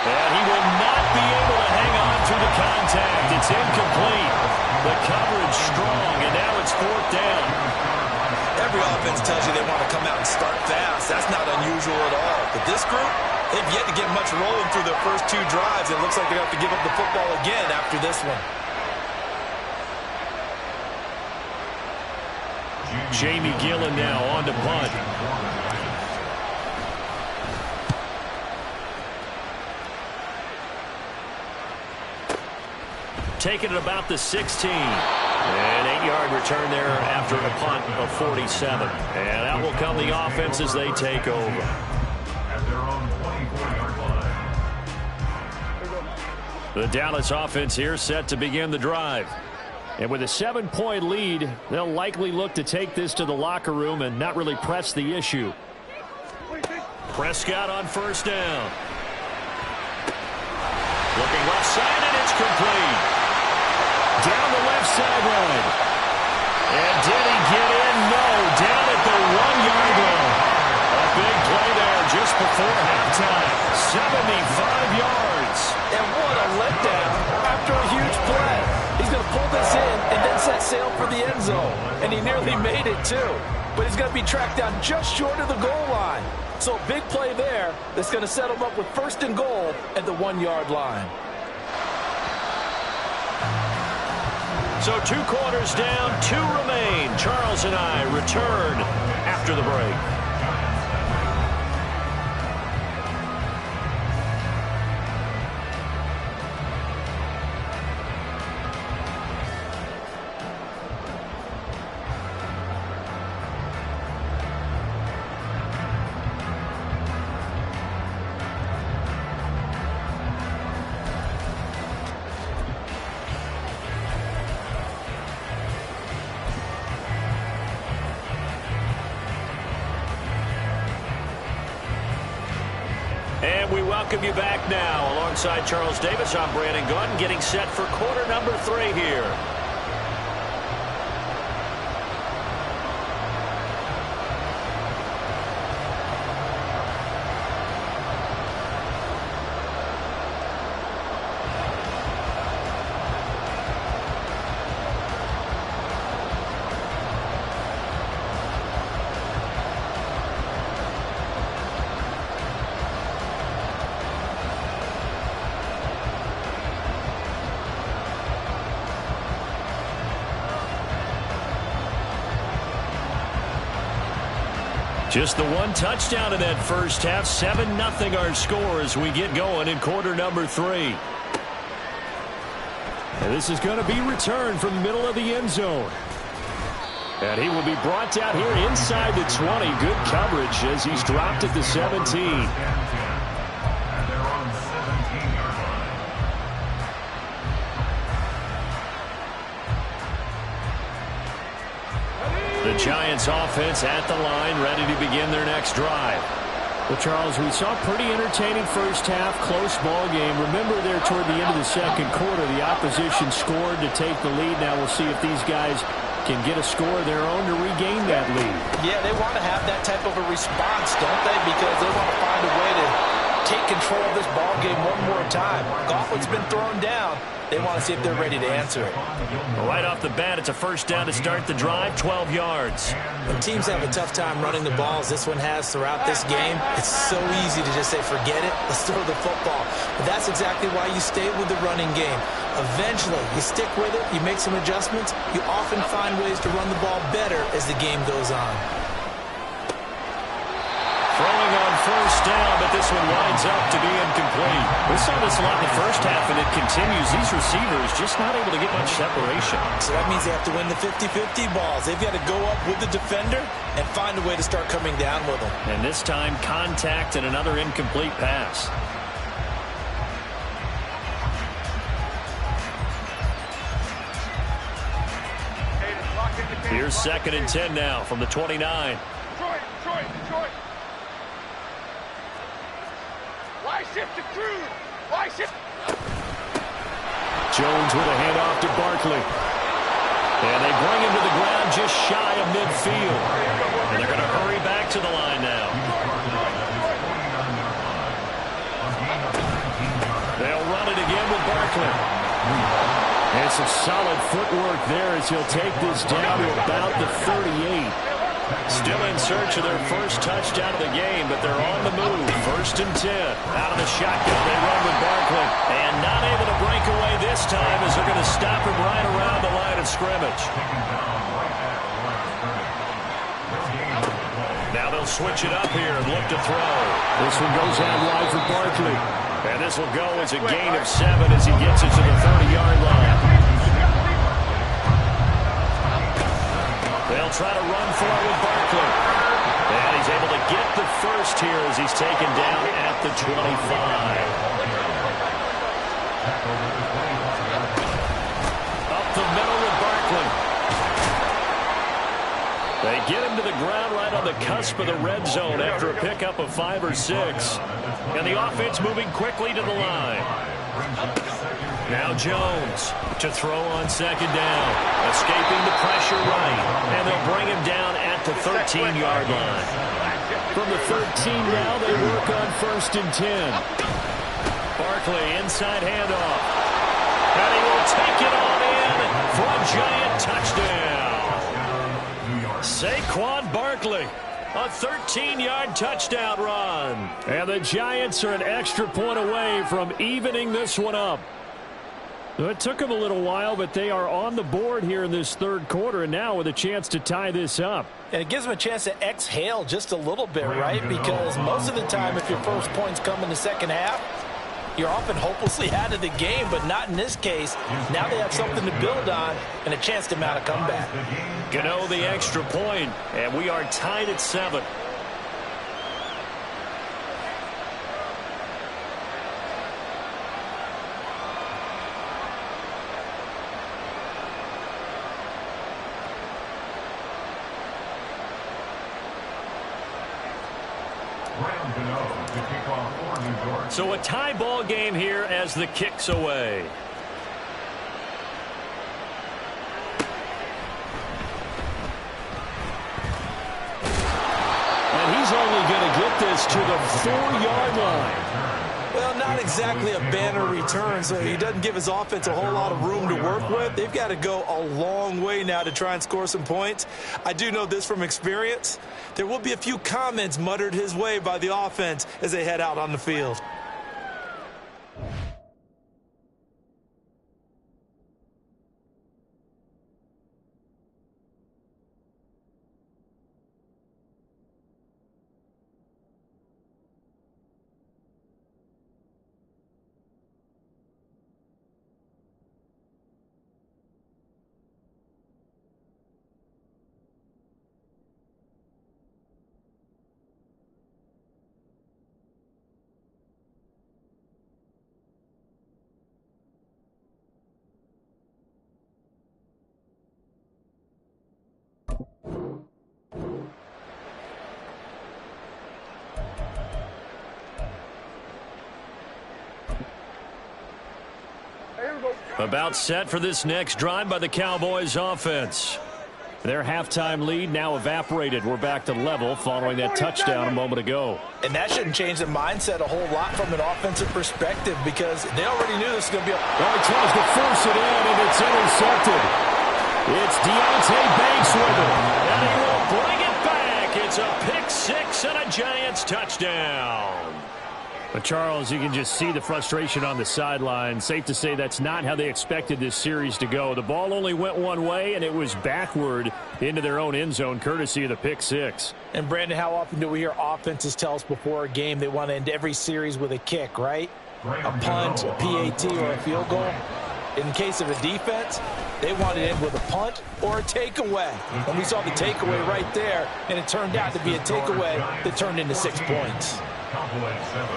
And he will not be able to hang on through the contact. It's incomplete. The coverage strong, and now it's 4th down. Every offense tells you they want to come out and start fast. That's not unusual at all. But this group, they've yet to get much rolling through their first 2 drives. It looks like they're going to have to give up the football again after this one. Jamie Gillen now on to punt. Taking it about the 16. An 8-yard return there after a punt of 47. And out will come the offense as they take over. At their own 24-yard line. The Dallas offense here set to begin the drive. And with a 7-point lead, they'll likely look to take this to the locker room and not really press the issue. Prescott on 1st down. Looking left side, and it's complete. Down the left sideline. And did he get in? No. Down at the 1-yard line. A big play there just before halftime. 75 yards. And what a letdown after a huge play. He's going to pull this in and then set sail for the end zone. And he nearly made it, too. But he's going to be tracked down just short of the goal line. So a big play there that's going to set him up with 1st and goal at the 1-yard line. So 2 quarters down, 2 remain. Charles and I return after the break. And we welcome you back now. Alongside Charles Davis, I'm Brandon Gunn, getting set for quarter number 3 here. Just the one touchdown in that first half. 7-0 our score as we get going in quarter number 3. And this is going to be returned from the middle of the end zone. And he will be brought down here inside the 20. Good coverage as he's dropped at the 17. The Giants offense at the line, ready to begin their next drive. Well, Charles, we saw a pretty entertaining first half, close ball game. Remember there toward the end of the second quarter, the opposition scored to take the lead. Now we'll see if these guys can get a score of their own to regain that lead. Yeah, they want to have that type of a response, don't they? Because they want to find a way to take control of this ball game one more time. Gauntlet's been thrown down. They want to see if they're ready to answer it. Right off the bat, it's a first down to start the drive, 12 yards. When teams have a tough time running the ball, as this one has throughout this game, it's so easy to just say, forget it, let's throw the football. But that's exactly why you stay with the running game. Eventually, you stick with it, you make some adjustments, you often find ways to run the ball better as the game goes on. Throwing on first down, but this one winds up to be incomplete. We saw this a lot in the first half, and it continues. These receivers just not able to get much separation. So that means they have to win the 50-50 balls. They've got to go up with the defender and find a way to start coming down with them. And this time, contact and another incomplete pass. Here's 2nd and 10 now from the 29. Detroit. Why shift to Cruz? Why shift? Jones with a handoff to Barkley. And they bring him to the ground just shy of midfield. And they're going to hurry back to the line now. They'll run it again with Barkley. And some solid footwork there as he'll take this down to about the 38. Still in search of their first touchdown of the game, but they're on the move. 1st and 10. Out of the shotgun, they run with Barkley. And not able to break away this time as they're going to stop him right around the line of scrimmage. Now they'll switch it up here and look to throw. This one goes out wide for Barkley. And this will go as a gain of 7 as he gets it to the 30-yard line. They'll try to run for it with Barkley. And he's able to get the first here as he's taken down at the 25. Up the middle with Barkley. They get him to the ground right on the cusp of the red zone after a pickup of 5 or 6. And the offense moving quickly to the line. Now Jones to throw on 2nd down. Escaping the pressure right. And they'll bring him down at the 13-yard line. From the 13 now, they work on 1st and 10. Barkley inside handoff. And he will take it on in for a giant touchdown. Saquon Barkley. A 13-yard touchdown run. And the Giants are an extra point away from evening this one up. It took them a little while, but they are on the board here in this third quarter, and now with a chance to tie this up. And it gives them a chance to exhale just a little bit, right? Because most of the time, if your first points come in the second half, you're often hopelessly out of the game, but not in this case. Now they have something to build on and a chance to mount a comeback. Gano the extra point, and we are tied at 7. So a tie ball game here as the kick's away. And he's only going to get this to the 4-yard line. Well, not exactly a banner return, so he doesn't give his offense a whole lot of room to work with. They've got to go a long way now to try and score some points. I do know this from experience. There will be a few comments muttered his way by the offense as they head out on the field. About set for this next drive by the Cowboys offense. Their halftime lead now evaporated. We're back to level following that touchdown a moment ago. And that shouldn't change the mindset a whole lot from an offensive perspective because they already knew this was going to be a... Well, he tries to force it in, and it's intercepted. It's Deontay Banks with it, and he will bring it back. It's a pick six and a Giants touchdown. But, Charles, you can just see the frustration on the sideline. Safe to say that's not how they expected this series to go. The ball only went one way, and it was backward into their own end zone, courtesy of the pick six. And, Brandon, how often do we hear offenses tell us before a game they want to end every series with a kick, right? A punt, a PAT, or a field goal. In case of a defense, they want to end with a punt or a takeaway. And we saw the takeaway right there, and it turned out to be a takeaway that turned into 6 points. Cowboys 7.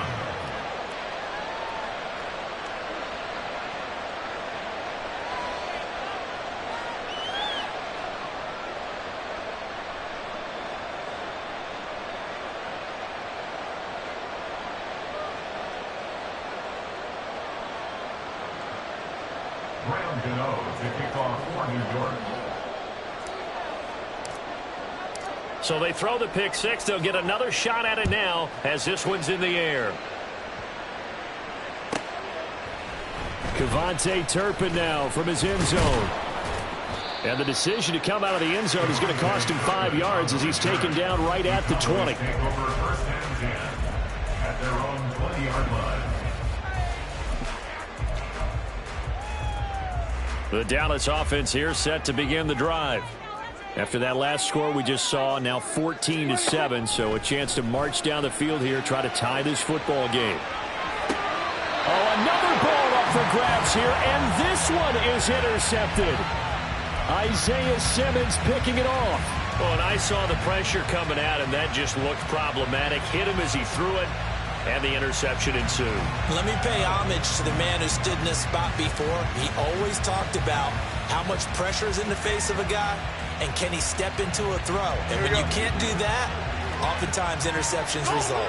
So they throw the pick six. They'll get another shot at it now as this one's in the air. Kevontae Turpin now from his end zone. And the decision to come out of the end zone is going to cost him 5 yards as he's taken down right at the 20. Take over first and 10 at their own 20-yard line. The Dallas offense here set to begin the drive. After that last score we just saw, now 14-7, so a chance to march down the field here, try to tie this football game. Oh, another ball up for grabs here, and this one is intercepted. Isaiah Simmons picking it off. Well, and I saw the pressure coming at him. That just looked problematic. Hit him as he threw it, and the interception ensued. Let me pay homage to the man who stood in this spot before. He always talked about how much pressure is in the face of a guy, and can he step into a throw? And when you can't do that, oftentimes interceptions result.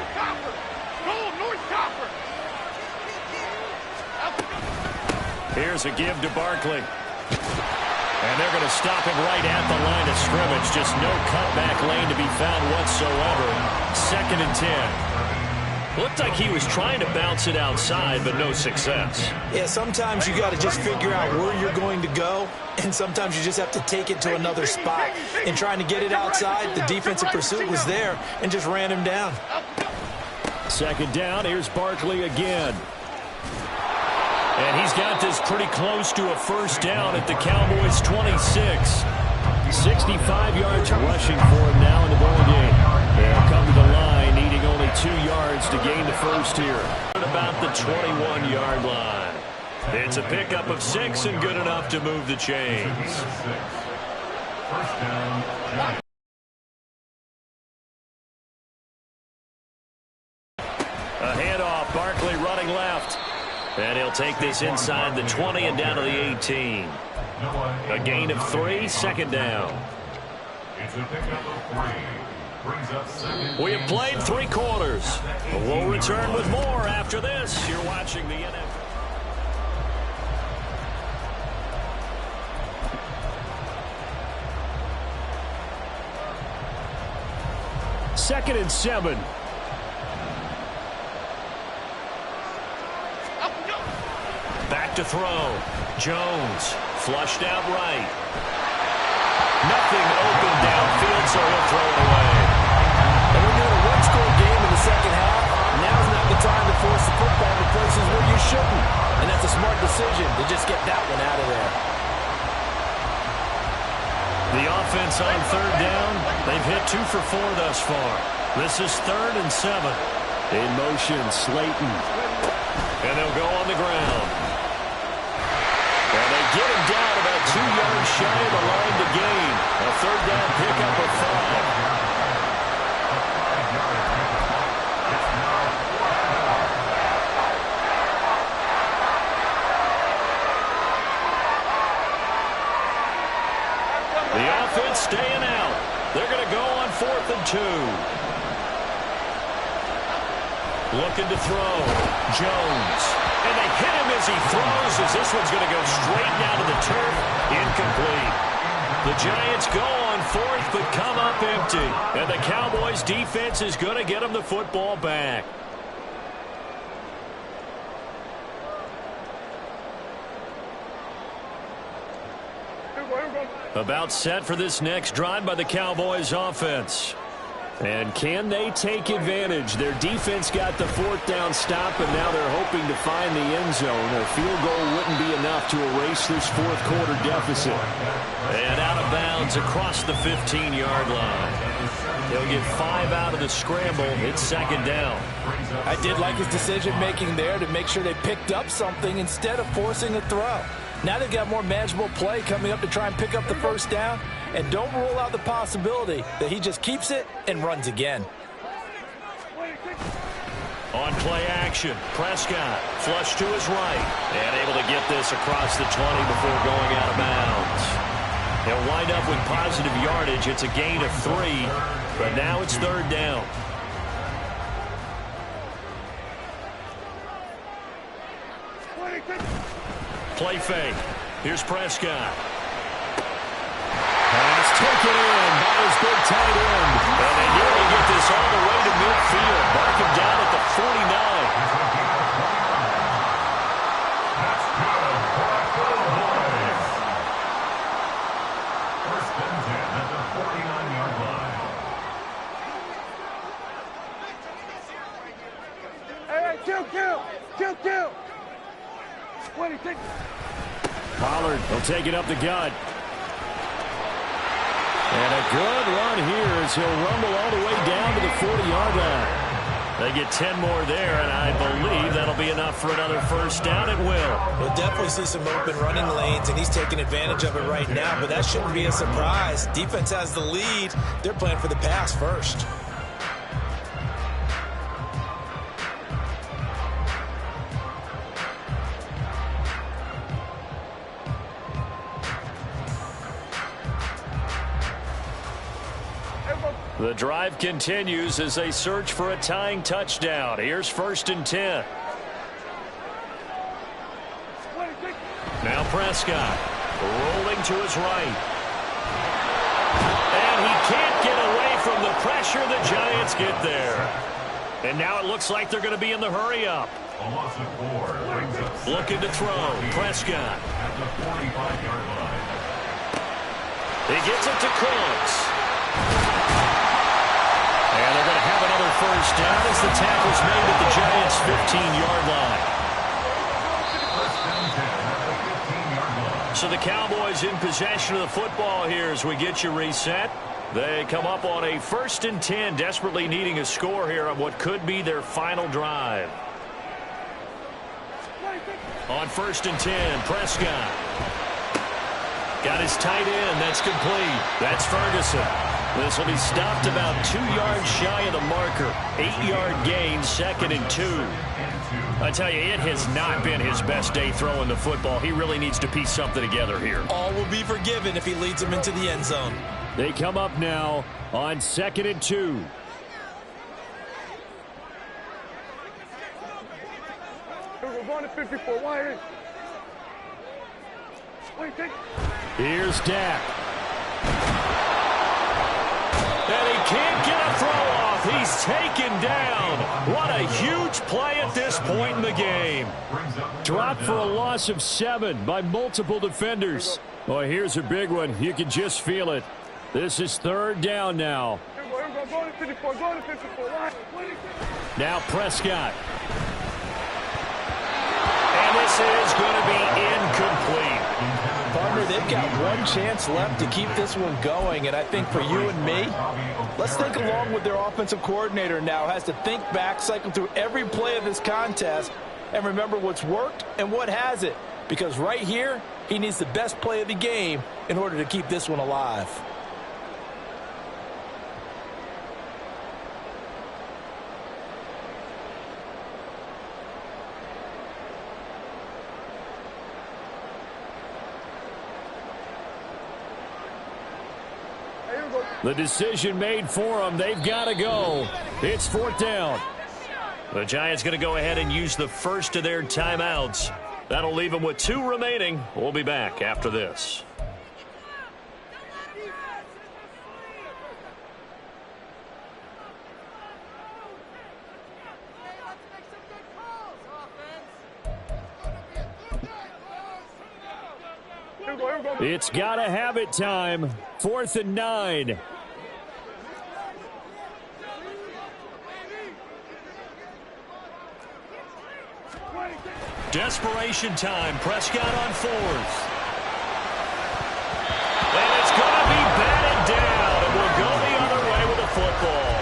Here's a give to Barkley. And they're going to stop him right at the line of scrimmage. Just no cutback lane to be found whatsoever. 2nd and 10. Looked like he was trying to bounce it outside, but no success. Yeah, sometimes you got to just figure out where you're going to go, and sometimes you just have to take it to another spot. In trying to get it outside, the defensive pursuit was there and just ran him down. 2nd down, here's Barkley again. And he's got this pretty close to a first down at the Cowboys' 26. 65 yards rushing for him now in the ball game. They'll come to the line, needing only 2 yards to gain the first here. About the 21-yard line. It's a pickup of 6 and good enough to move the chains. First down. A handoff, Barkley running left. And he'll take this inside the 20 and down to the 18. A gain of 3, 2nd down. It's a pickup of 3. Brings up 2nd. We have played 3 quarters. We'll return with more after this. You're watching the NFL. 2nd and 7. Back to throw. Jones flushed out right. Nothing open downfield, so he'll throw it away. And we're doing a one-score game in the second half. Now's not the time to force the football to places where you shouldn't. And that's a smart decision to just get that one out of there. The offense on 3rd down. They've hit 2 for 4 thus far. This is 3rd and 7. In motion, Slayton. And they'll go on the ground. And they get him down about 2 yards shy of the line to gain. A 3rd down pickup of 5. The offense staying out. They're going to go on 4th and 2. Looking to throw. Jones. And they hit him as as he throws, as this one's going to go straight down to the turf. Incomplete. The Giants go on fourth, but come up empty. And the Cowboys defense is going to get them the football back. About set for this next drive by the Cowboys offense. And can they take advantage? Their defense got the fourth down stop, and now they're hoping to find the end zone. A field goal wouldn't be enough to erase this fourth quarter deficit. And out of bounds across the 15-yard line. He'll get 5 out of the scramble. It's second down. I did like his decision-making there to make sure they picked up something instead of forcing a throw. Now they've got more manageable play coming up to try and pick up the first down. And don't rule out the possibility that he just keeps it and runs again. On play action, Prescott flush to his right. And able to get this across the 20 before going out of bounds. He'll wind up with positive yardage. It's a gain of 3, but now it's third down. Play fake. Here's Prescott. Pass taken in by his big tight end. And they nearly get this all the way to midfield. Mark him down at the 49. That's good for a Cowboys. First and 10 at the 49-yard line. Hey, kill. What do you think? Pollard will take it up the gut. And a good run here as he'll rumble all the way down to the 40-yard line. They get 10 more there, and I believe that'll be enough for another first down. It will. We'll definitely see some open running lanes, and he's taking advantage of it right now, but that shouldn't be a surprise. Defense has the lead. They're playing for the pass first. The drive continues as they search for a tying touchdown. Here's first and 10. Now Prescott rolling to his right. And he can't get away from the pressure. The Giants get there. And now it looks like they're going to be in the hurry-up. A loss of 4 brings up Looking to throw. Prescott. at the 45-yard line. He gets it to Cooks. And they're going to have another first down as the tackle's made at the Giants' 15-yard line. So the Cowboys in possession of the football here as we get you reset. They come up on a first and 10, desperately needing a score here on what could be their final drive. On first and 10, Prescott. Got his tight end. That's complete. That's Ferguson. This will be stopped about 2 yards shy of the marker. 8-yard gain, second and 2. I tell you, it has not been his best day throwing the football. He really needs to piece something together here. All will be forgiven if he leads them into the end zone. They come up now on second and 2. We're going to 54. Why? Here's Dak. And he can't get a throw off. He's taken down. What a huge play at this point in the game. Dropped for a loss of 7 by multiple defenders. Boy, here's a big one. You can just feel it. This is third down now. Now Prescott. And this is going to be incomplete. Partner, they've got one chance left to keep this one going, and I think for you and me, let's think along with their offensive coordinator now. Has to think back, cycle through every play of this contest, and remember what's worked and what hasn't. Because right here, he needs the best play of the game in order to keep this one alive. The decision made for them. They've got to go. It's fourth down. The Giants going to go ahead and use the first of their timeouts. That'll leave him with 2 remaining. We'll be back after this. It's gotta have it time. 4th and 9. Desperation time. Prescott on 4th. And it's going to be batted down. And we'll go the other way with the football.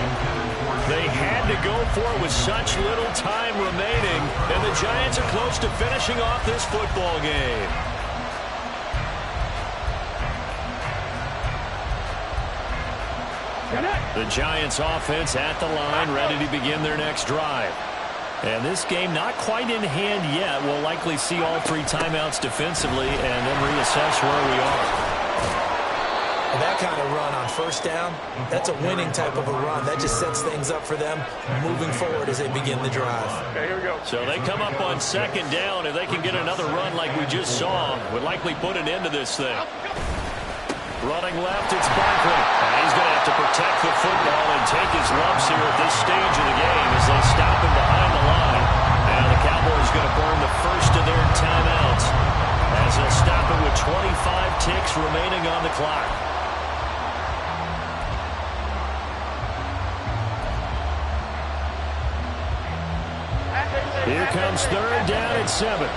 They had to go for it with such little time remaining. And the Giants are close to finishing off this football game. The Giants offense at the line, ready to begin their next drive. And this game not quite in hand yet. We'll likely see all 3 timeouts defensively and then reassess where we are. And that kind of run on 1st down, that's a winning type of a run. That just sets things up for them moving forward as they begin the drive. Okay, here we go. So they come up on 2nd down. If they can get another run like we just saw, would likely put an end to this thing. Running left, it's Barkley. And he's going to have to protect the football and take his lumps here at this stage of the game as they stop him behind the line. And the Cowboys going to burn the first of their timeouts as they'll stop it with 25 ticks remaining on the clock. Here comes 3rd down at 7.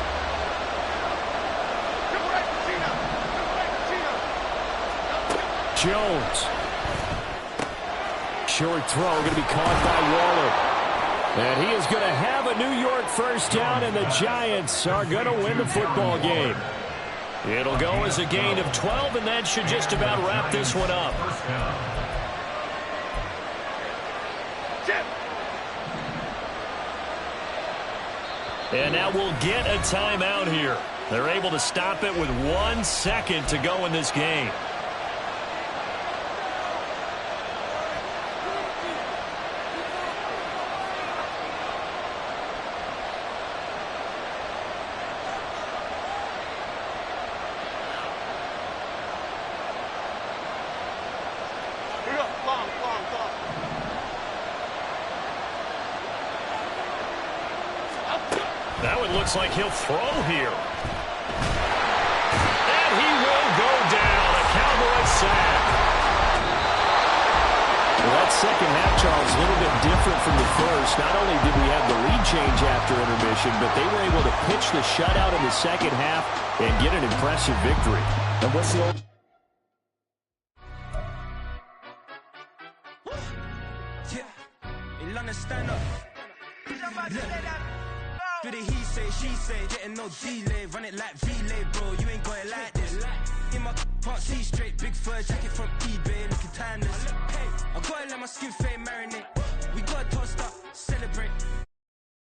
Jones. Short throw going to be caught by Waller. And he is going to have a New York 1st down, and the Giants are going to win the football game. It'll go as a gain of 12, and that should just about wrap this one up. And now we'll get a timeout here. They're able to stop it with 1 second to go in this game. Now it looks like he'll throw here. And he will go down. A Cowboy sack. Well, that second half, Charles, a little bit different from the first. Not only did we have the lead change after intermission, but they were able to pitch the shutout in the second half and get an impressive victory. And what's the old... Stand up. Do the he say, she say, getting no delay, run it like relay, bro. You ain't got it like this. In my can't see straight, big fur jacket from eBay, looking timeless. I gotta let my skin fade marinate.